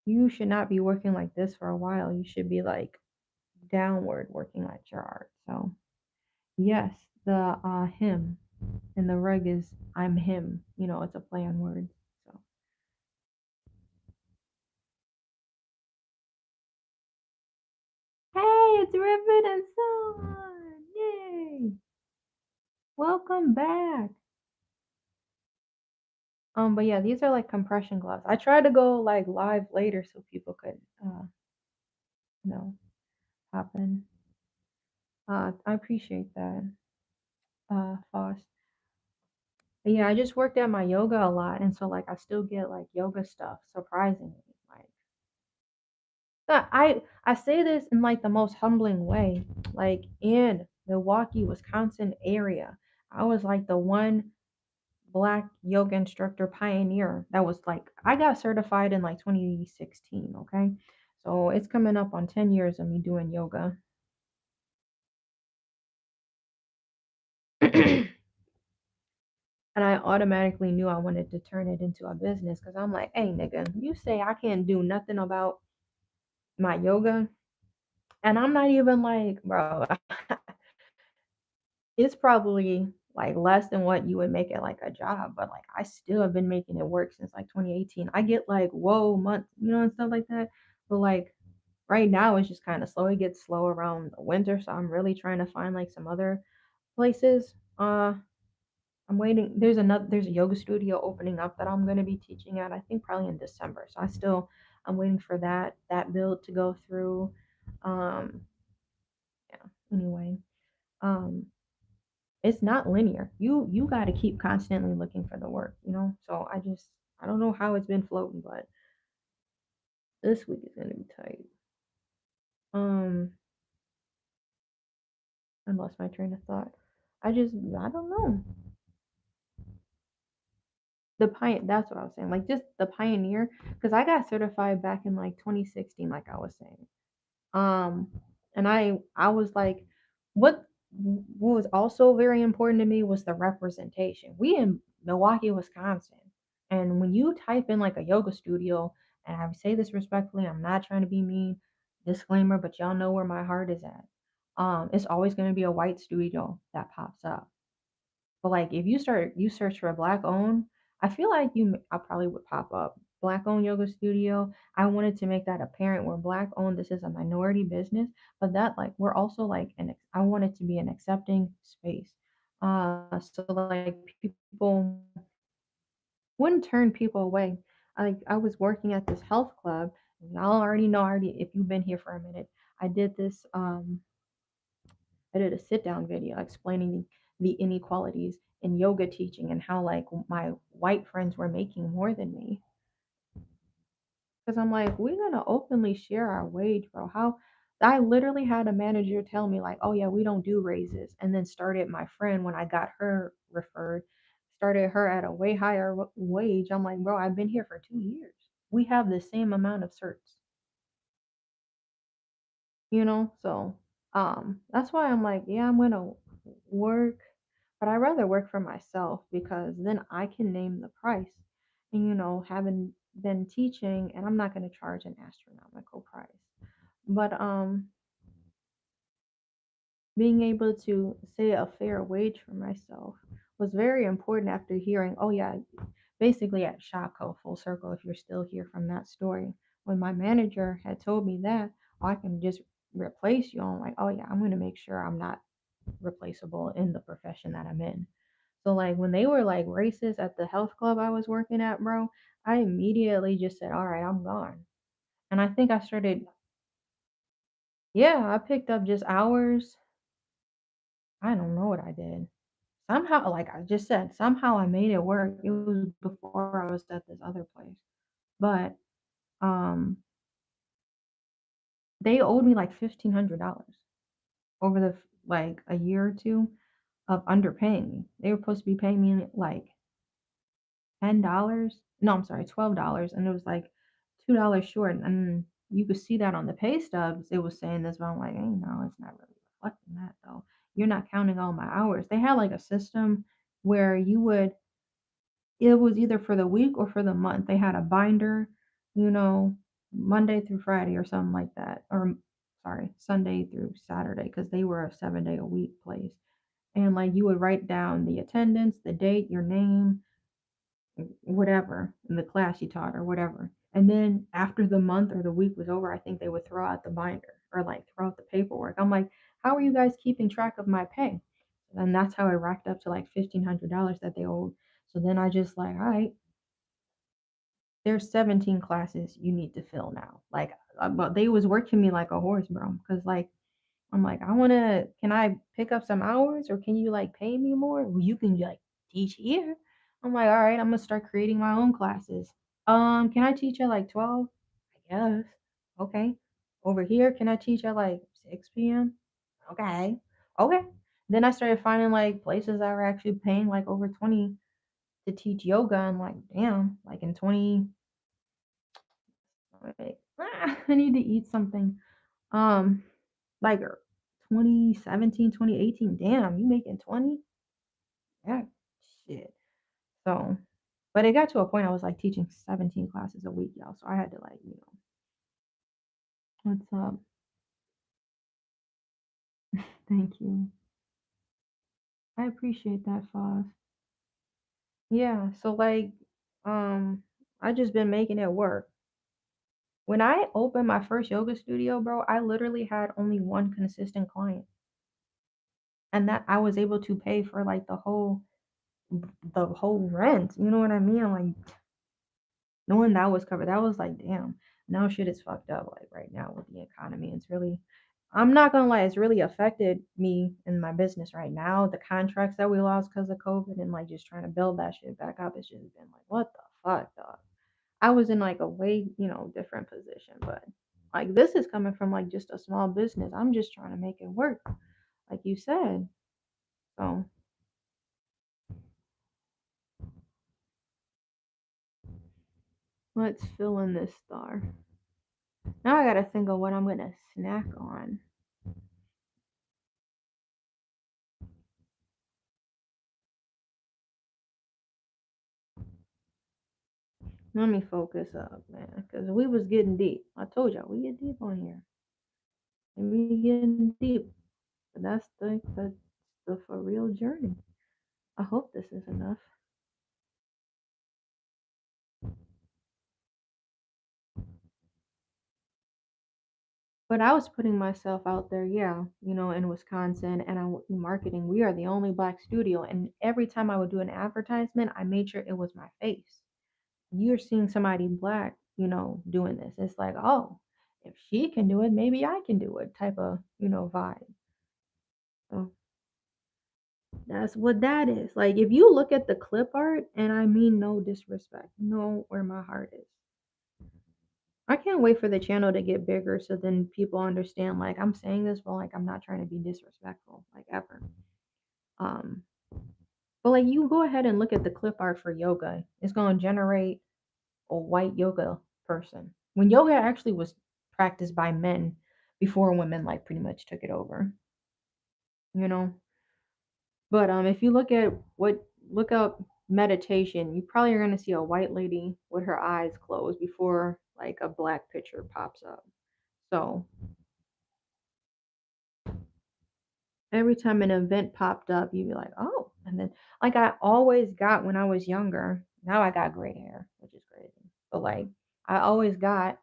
you should not be working like this for a while. You should be like downward working at your art. So yes, the him and the reg is I'm him. It's a play on words. So hey, it's Ribbon and Son. Yay! Welcome back. But yeah, these are like compression gloves. I tried to go like live later so people could you know hop in. I appreciate that, Foss. But yeah, I just worked at my yoga a lot, and so like I still get like yoga stuff surprisingly. Like I say this in like the most humbling way. Like in Milwaukee, Wisconsin area, I was like the one black yoga instructor pioneer that was like I got certified in like 2016, okay? So it's coming up on 10 years of me doing yoga. And I automatically knew I wanted to turn it into a business because I'm like, hey nigga, you say I can't do nothing about my yoga, and I'm not even like, bro, it's probably like less than what you would make it like a job, but like I still have been making it work since like 2018. I get like whoa months, and stuff like that. But like right now it's just kind of slow. It gets slow around the winter, so I'm really trying to find like some other places. I'm waiting. There's a yoga studio opening up that I'm gonna be teaching at. I think probably in December. So I'm waiting for that build to go through. Um, yeah. Anyway, um, it's not linear. You got to keep constantly looking for the work. So I don't know how it's been floating, but this week is gonna be tight. Um, I lost my train of thought. I don't know. That's what I was saying. Like just the pioneer, because I got certified back in like 2016, like I was saying. Um, and I was like, what was also very important to me was the representation. We in Milwaukee, Wisconsin, and when you type in like a yoga studio, and I say this respectfully, I'm not trying to be mean, disclaimer, but y'all know where my heart is at. It's always going to be a white studio that pops up. But like if you search for black owned, I feel like I probably would pop up black owned yoga studio. I wanted to make that apparent. We're black owned. This is a minority business, but that like we're also like I want it to be an accepting space. So like people wouldn't turn people away. I was working at this health club. Y'all already know already if you've been here for a minute. I did this I did a sit down video explaining the inequalities in yoga teaching and how like my white friends were making more than me. Because I'm like, we're gonna openly share our wage, bro. How I literally had a manager tell me like, oh yeah, we don't do raises, and then started my friend when I got her referred, started her at a way higher wage. I'm like, bro, I've been here for 2 years. We have the same amount of certs. So that's why I'm like, yeah, I'm gonna work, but I'd rather work for myself because then I can name the price. And having been teaching, and I'm not gonna charge an astronomical price. But being able to say a fair wage for myself was very important after hearing, oh yeah, basically at Shopko, full circle, if you're still here from that story. When my manager had told me that, oh, I can just replace you, I'm like, oh yeah, I'm gonna make sure I'm not replaceable in the profession that I'm in. So like when they were like racist at the health club I was working at, bro, I immediately just said, all right, I'm gone. And I think I started, yeah, I picked up just hours. I don't know what I did. Somehow, like I just said, somehow I made it work. It was before I was at this other place. But um they owed me like $1,500 over like a year or two of underpaying me. They were supposed to be paying me like $10. No, I'm sorry, $12, and it was like $2 short. And you could see that on the pay stubs. It was saying this, but I'm like, hey, no, it's not really reflecting that though. You're not counting all my hours. They had like a system where it was either for the week or for the month. They had a binder, you know, Monday through Friday or something like that. Or sorry, Sunday through Saturday, because they were a 7 day a week place. And like you would write down the attendance, the date, your name, whatever, in the class you taught or whatever. And then after the month or the week was over, I think they would throw out the binder or like throw out the paperwork. I'm like, how are you guys keeping track of my pay? And that's how it racked up to like $1,500 that they owed. So then I just like, all right, there's 17 classes you need to fill now. Like, but they was working me like a horse, bro. Cause like, I'm like, can I pick up some hours or can you like pay me more? Well, you can like teach here. I'm like, all right, I'm gonna start creating my own classes. Can I teach at like 12? I guess. Okay. Over here, can I teach at like 6 p.m.? Okay. Okay. Then I started finding like places that were actually paying like over 20 to teach yoga and like damn, like in 20 wait, I need to eat something. Um like 2017, 2018. Damn, you making 20? Yeah, shit. So, but it got to a point I was like teaching 17 classes a week, y'all. So I had to like, what's up? Thank you. I appreciate that, Foz. Yeah, so like, I just been making it work. When I opened my first yoga studio, bro, I literally had only one consistent client, and that I was able to pay for like the whole rent. You know what I mean? Like knowing that was covered, that was like, damn. Now shit is fucked up. Like right now with the economy, it's really. I'm not gonna lie, it's really affected me and my business right now. The contracts that we lost because of COVID and like just trying to build that shit back up, it's just been like, what the fuck, dog? I was in like a way, different position, but like this is coming from like just a small business. I'm just trying to make it work, like you said. So let's fill in this star. Now I gotta think of what I'm gonna snack on. Let me focus up, man, because we was getting deep. I told y'all we get deep on here. And we getting deep. But that's the for real journey. I hope this is enough. But I was putting myself out there, yeah, in Wisconsin, and marketing. We are the only black studio, and every time I would do an advertisement, I made sure it was my face. You're seeing somebody black, doing this. It's like, oh, if she can do it, maybe I can do it, type of, vibe. So that's what that is. Like, if you look at the clip art, and I mean no disrespect, know where my heart is. I can't wait for the channel to get bigger so then people understand like I'm saying this, but like I'm not trying to be disrespectful, like ever. Um, but like you go ahead and look at the clip art for yoga. It's gonna generate a white yoga person. When yoga actually was practiced by men before women like pretty much took it over, you know? But if you look up meditation, you probably are gonna see a white lady with her eyes closed before like a black picture pops up. So every time an event popped up, you'd be like, oh, and then like I always got when I was younger. Now I got gray hair, which is crazy. But like I always got,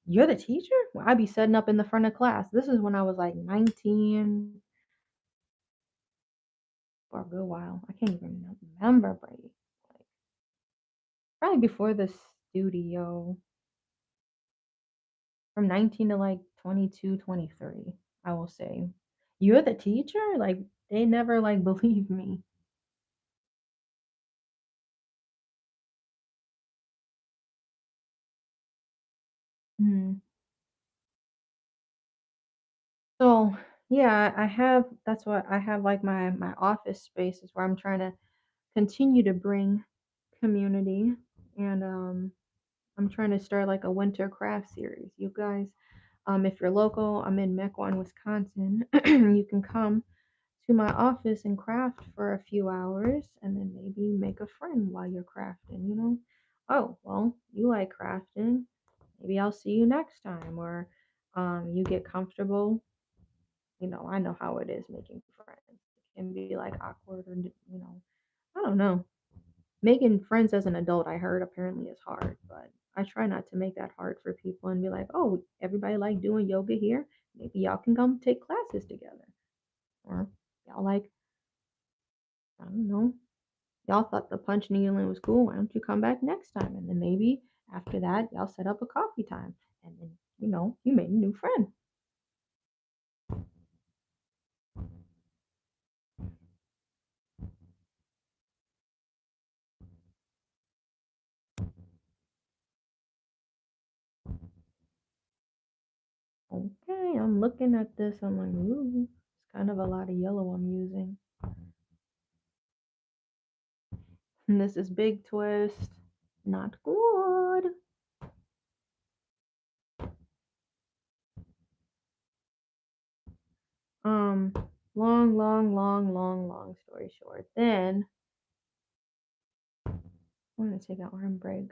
you're the teacher? Well, I'd be setting up in the front of class. This is when I was like 19 for a good while. I can't even remember, Brady. Like, probably before the studio, from 19 to like 22, 23, I will say. You're the teacher? Like they never like believed me. Hmm. So yeah, that's what I have like my office spaces where I'm trying to continue to bring community and I'm trying to start like a winter craft series. You guys, if you're local, I'm in Mequon, Wisconsin. You can come to my office and craft for a few hours and then maybe make a friend while you're crafting. Oh, well, you like crafting. Maybe I'll see you next time or you get comfortable. I know how it is making friends. It can be like awkward or, I don't know. Making friends as an adult, I heard apparently is hard, but I try not to make that hard for people and be like, oh, everybody like doing yoga here. Maybe y'all can come take classes together. Or y'all like, I don't know, y'all thought the punch needling was cool. Why don't you come back next time? And then maybe after that, y'all set up a coffee time. And then, you made a new friend. Okay, I'm looking at this. I'm like, ooh, it's kind of a lot of yellow I'm using. And this is big twist. Not good. Um, long story short. Then I'm gonna take an arm break.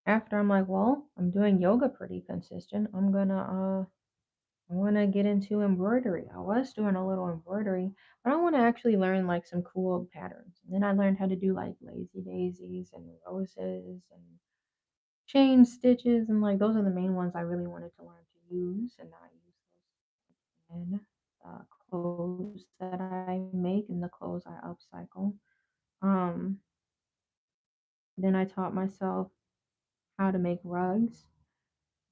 After I'm like, well, I'm doing yoga pretty consistent. I wanna get into embroidery. I was doing a little embroidery, but I wanna actually learn like some cool patterns. And then I learned how to do like lazy daisies and roses and chain stitches, and like those are the main ones I really wanted to learn to use, and I use those in clothes that I make and the clothes I upcycle. Um, then I taught myself how to make rugs,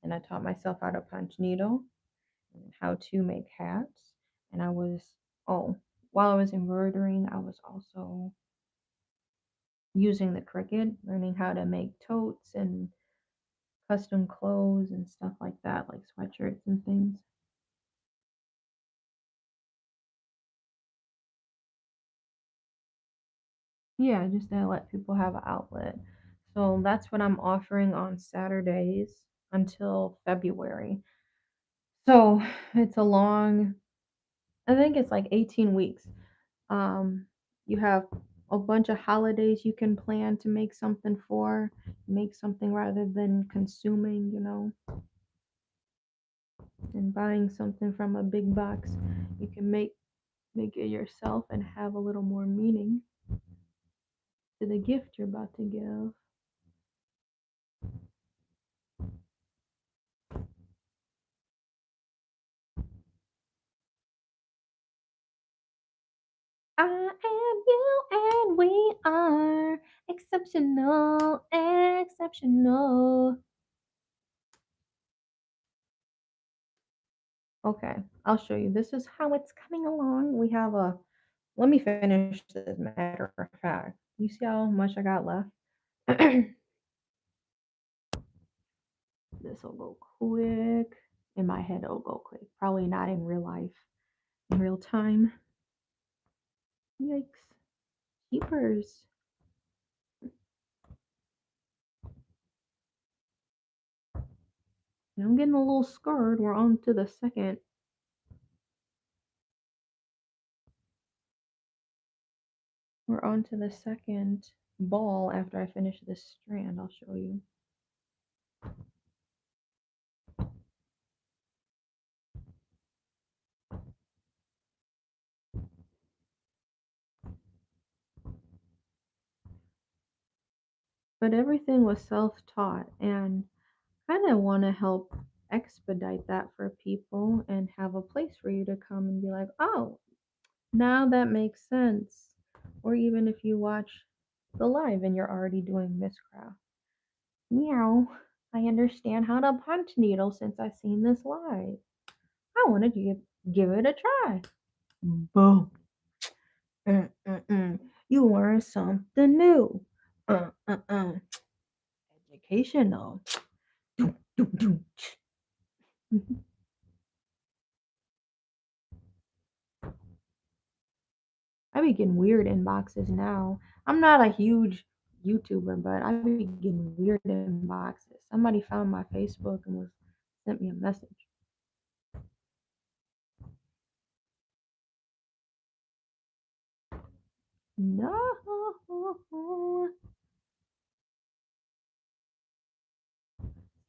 and I taught myself how to punch needle and how to make hats. And oh, while I was embroidering, I was also using the Cricut, learning how to make totes and custom clothes and stuff like that, like sweatshirts and things. Yeah, just to let people have an outlet. So that's what I'm offering on Saturdays until February. So it's a long, I think it's like 18 weeks. Um, you have a bunch of holidays you can plan to make something for, make something rather than consuming, and buying something from a big box. You can make it yourself and have a little more meaning to the gift you're about to give. I am you and we are exceptional, exceptional. Okay, I'll show you. This is how it's coming along. Let me finish this matter of fact. You see how much I got left? This will go quick. In my head, it'll go quick. Probably not in real life, in real time. Yikes. Keepers. Now I'm getting a little scared. We're on to the second. We're on to the second ball after I finish this strand. I'll show you. But everything was self-taught, and kind of want to help expedite that for people and have a place for you to come and be like, oh, now that makes sense. Or even if you watch the live and you're already doing this craft. Meow. I understand how to punch needle since I've seen this live. I want to give it a try. Boom. You learn something new. Uh, uh, uh. Educational. I be getting weird inboxes now. I'm not a huge YouTuber, but I be getting weird inboxes. Somebody found my Facebook and was sent me a message. No,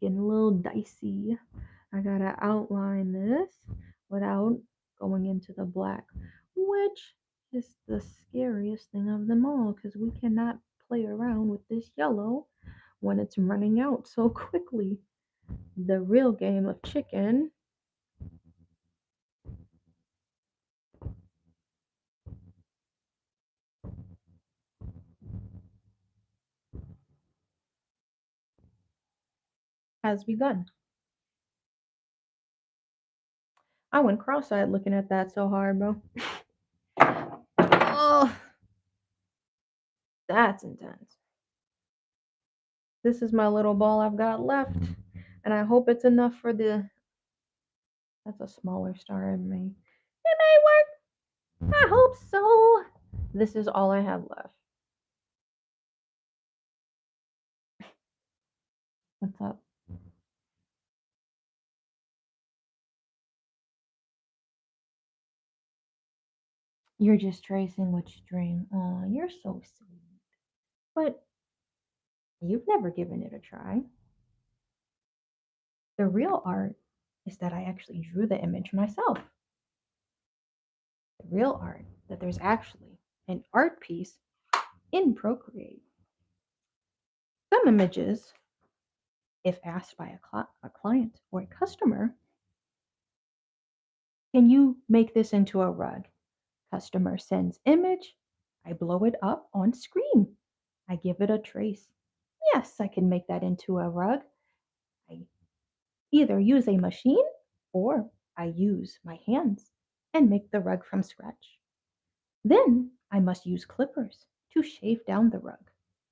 getting a little dicey. I gotta outline this without going into the black, which is the scariest thing of them all because we cannot play around with this yellow when it's running out so quickly. The real game of chicken has begun. I went cross-eyed looking at that so hard, bro. Oh, that's intense. This is my little ball I've got left. And I hope it's enough for the that's a smaller star in me. It may work. I hope so. This is all I have left. What's up? You're just tracing which string. Oh, you're so sweet. But you've never given it a try. The real art is that I actually drew the image myself. The real art that there's actually an art piece in Procreate. Some images, if asked by a client or a customer, can you make this into a rug? Customer sends image, I blow it up on screen. I give it a trace. Yes, I can make that into a rug. I either use a machine or I use my hands and make the rug from scratch. Then I must use clippers to shave down the rug.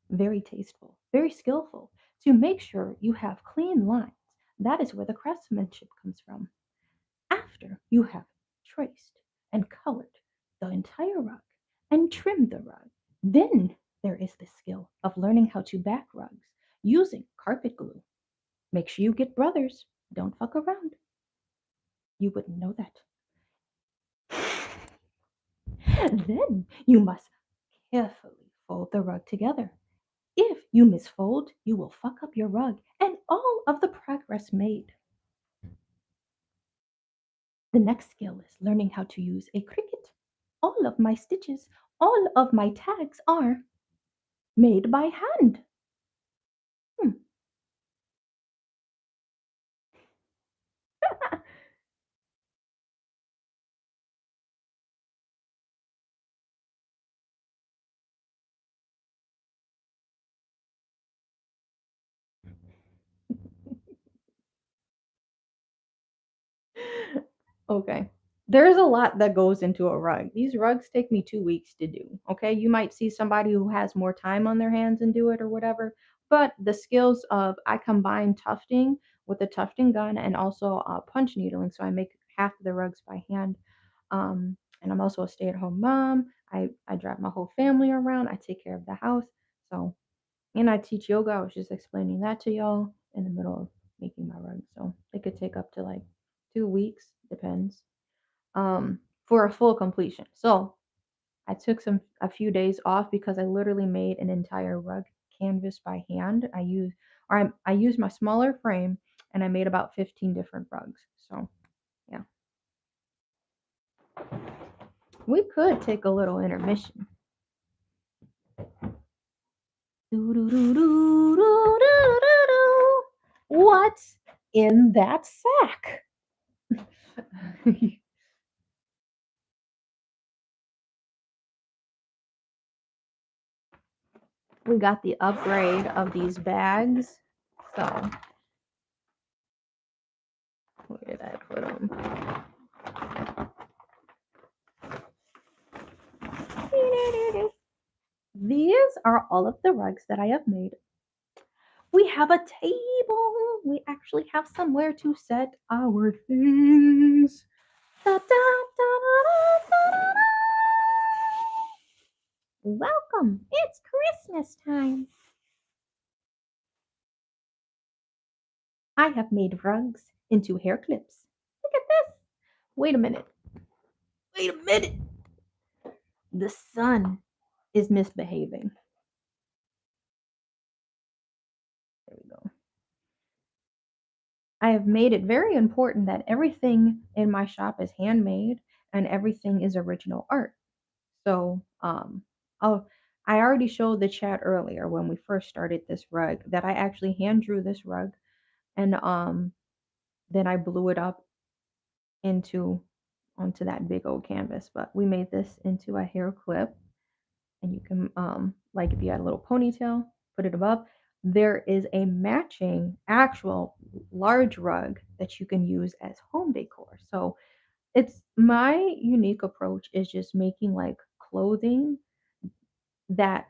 Very tasteful, very skillful to make sure you have clean lines. That is where the craftsmanship comes from. After you have traced and colored the entire rug and trimmed the rug, then there is the skill of learning how to back rugs using carpet glue. Make sure you get brothers. Don't fuck around. You wouldn't know that. Then you must carefully fold the rug together. If you misfold, you will fuck up your rug and all of the progress made. The next skill is learning how to use a Cricut. All of my stitches, all of my tags are made by hand. Hmm. Okay. There's a lot that goes into a rug. These rugs take me 2 weeks to do. Okay. You might see somebody who has more time on their hands and do it or whatever. But the skills of I combine tufting with a tufting gun and also punch needling. So I make half of the rugs by hand. And I'm also a stay-at-home mom. I drive my whole family around. I take care of the house. So and I teach yoga. I was just explaining that to y'all in the middle of making my rug. So it could take up to like 2 weeks, depends, for a full completion. So I took a few days off because I literally made an entire rug canvas by hand. I used my smaller frame and I made about 15 different rugs. So yeah, we could take a little intermission. What's in that sack? We got the upgrade of these bags. So, where did I put them? These are all of the rugs that I have made. We have a table. We actually have somewhere to set our things. Da, da, da, da, da, da. Welcome. It's Christmas time. I have made rugs into hair clips. Look at this. Wait a minute. Wait a minute. The sun is misbehaving. There we go. I have made it very important that everything in my shop is handmade and everything is original art. So, I'll, I already showed the chat earlier when we first started this rug that I actually hand drew this rug and then I blew it up into onto that big old canvas. But we made this into a hair clip and you can like if you had a little ponytail, put it above. There is a matching actual large rug that you can use as home decor. So it's my unique approach is just making like clothing that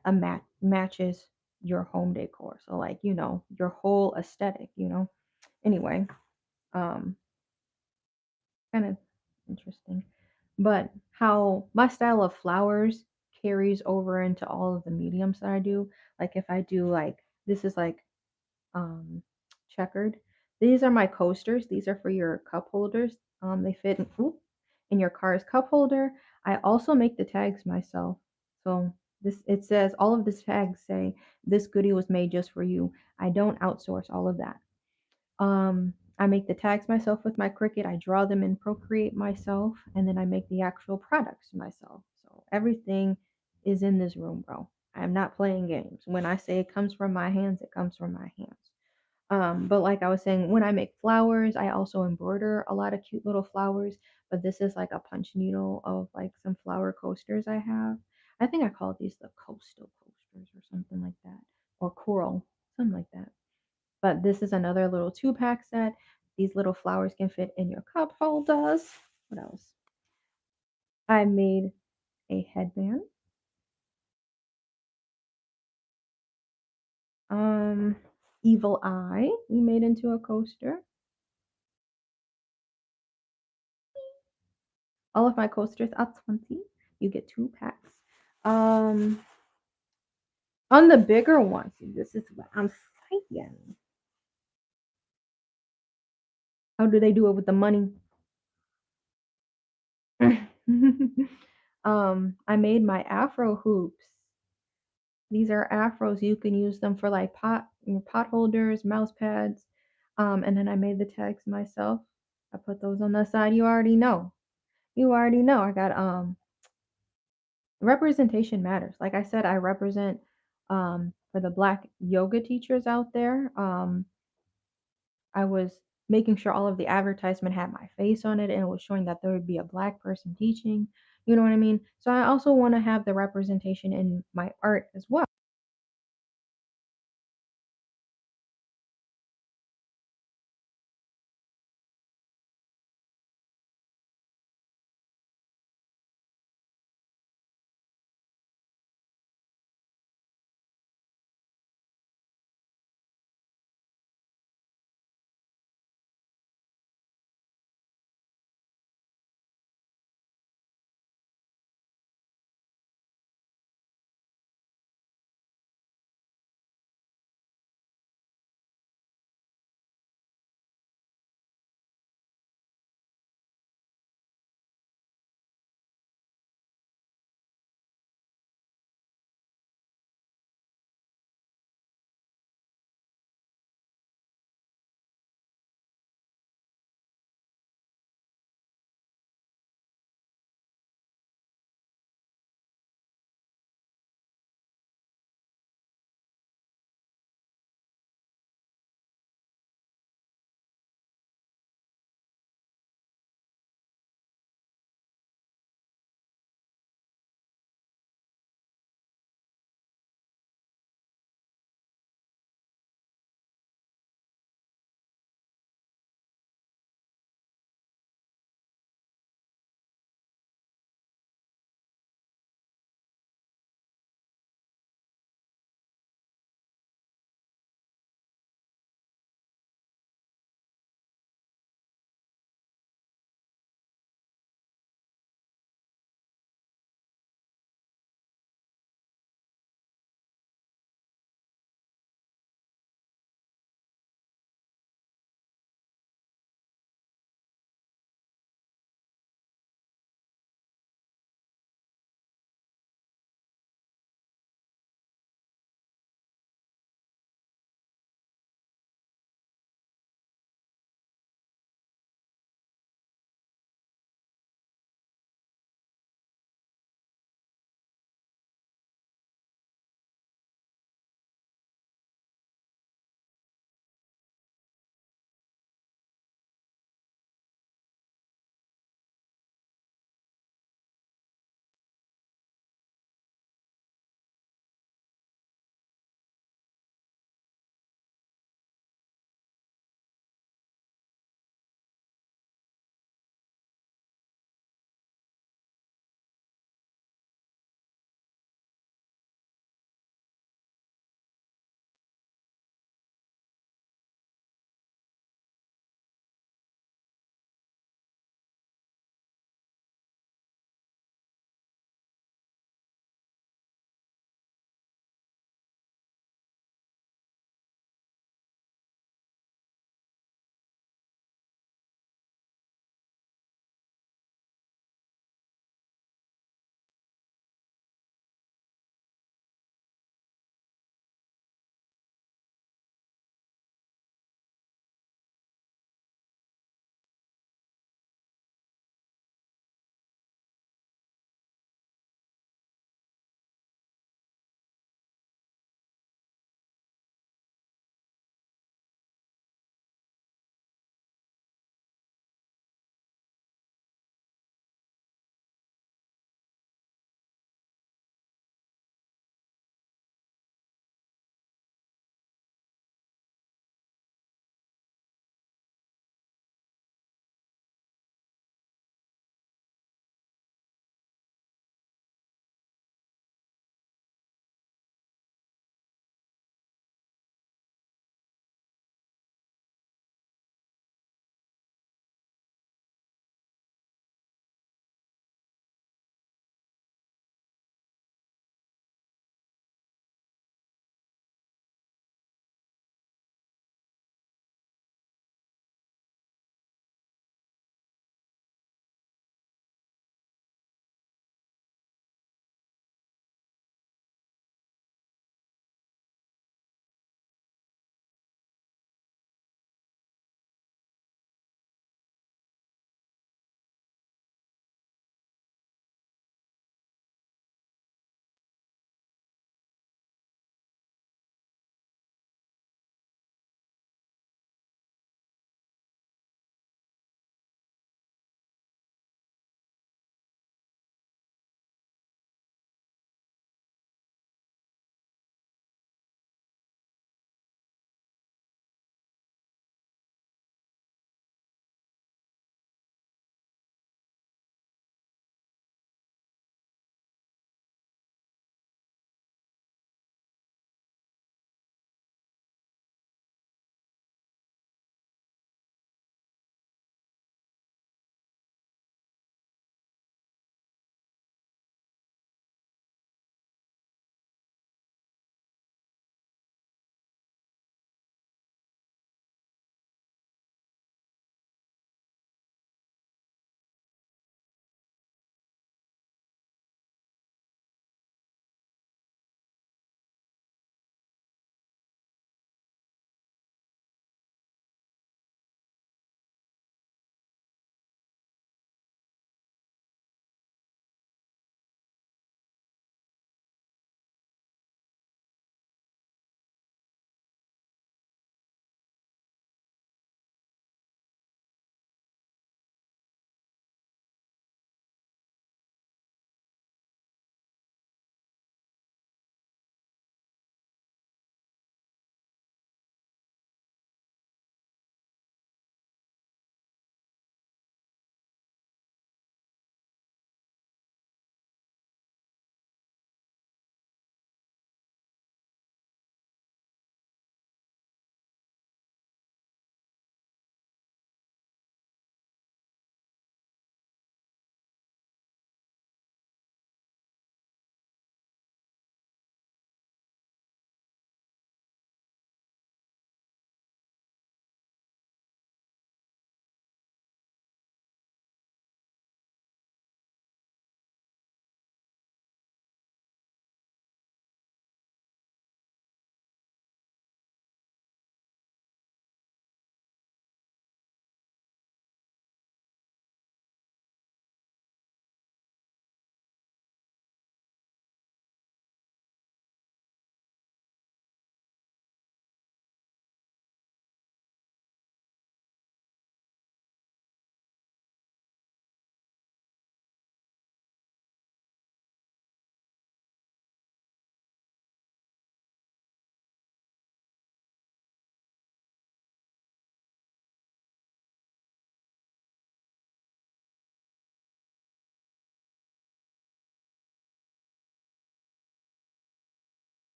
matches your home decor. So like, your whole aesthetic. Anyway, kind of interesting. But how my style of flowers carries over into all of the mediums that I do. Like if I do like this is like um checkered. These are my coasters. These are for your cup holders. They fit in your car's cup holder. I also make the tags myself. So this it says all of these tags say this goodie was made just for you. I don't outsource all of that. I make the tags myself with my Cricut. I draw them in Procreate myself, and then I make the actual products myself. So everything is in this room, bro. I'm not playing games. When I say it comes from my hands, it comes from my hands. But like I was saying, when I make flowers, I also embroider a lot of cute little flowers. But this is like a punch needle of like some flower coasters I have. I think I call these the coastal coasters or something like that, or coral, something like that. But this is another little 2-pack set. These little flowers can fit in your cup holders. What else? I made a headband. Um, Evil Eye, we made into a coaster. All of my coasters are 20. You get 2 packs. Um, on the bigger ones, this is what I'm saying. How do they do it with the money? I made my Afro hoops. These are afros. You can use them for like pot holders, mouse pads. And then I made the tags myself. I put those on the side. You already know. You already know. I got representation matters. Like I said, I represent for the black yoga teachers out there. I was making sure all of the advertisement had my face on it and it was showing that there would be a black person teaching. You know what I mean? So I also want to have the representation in my art as well.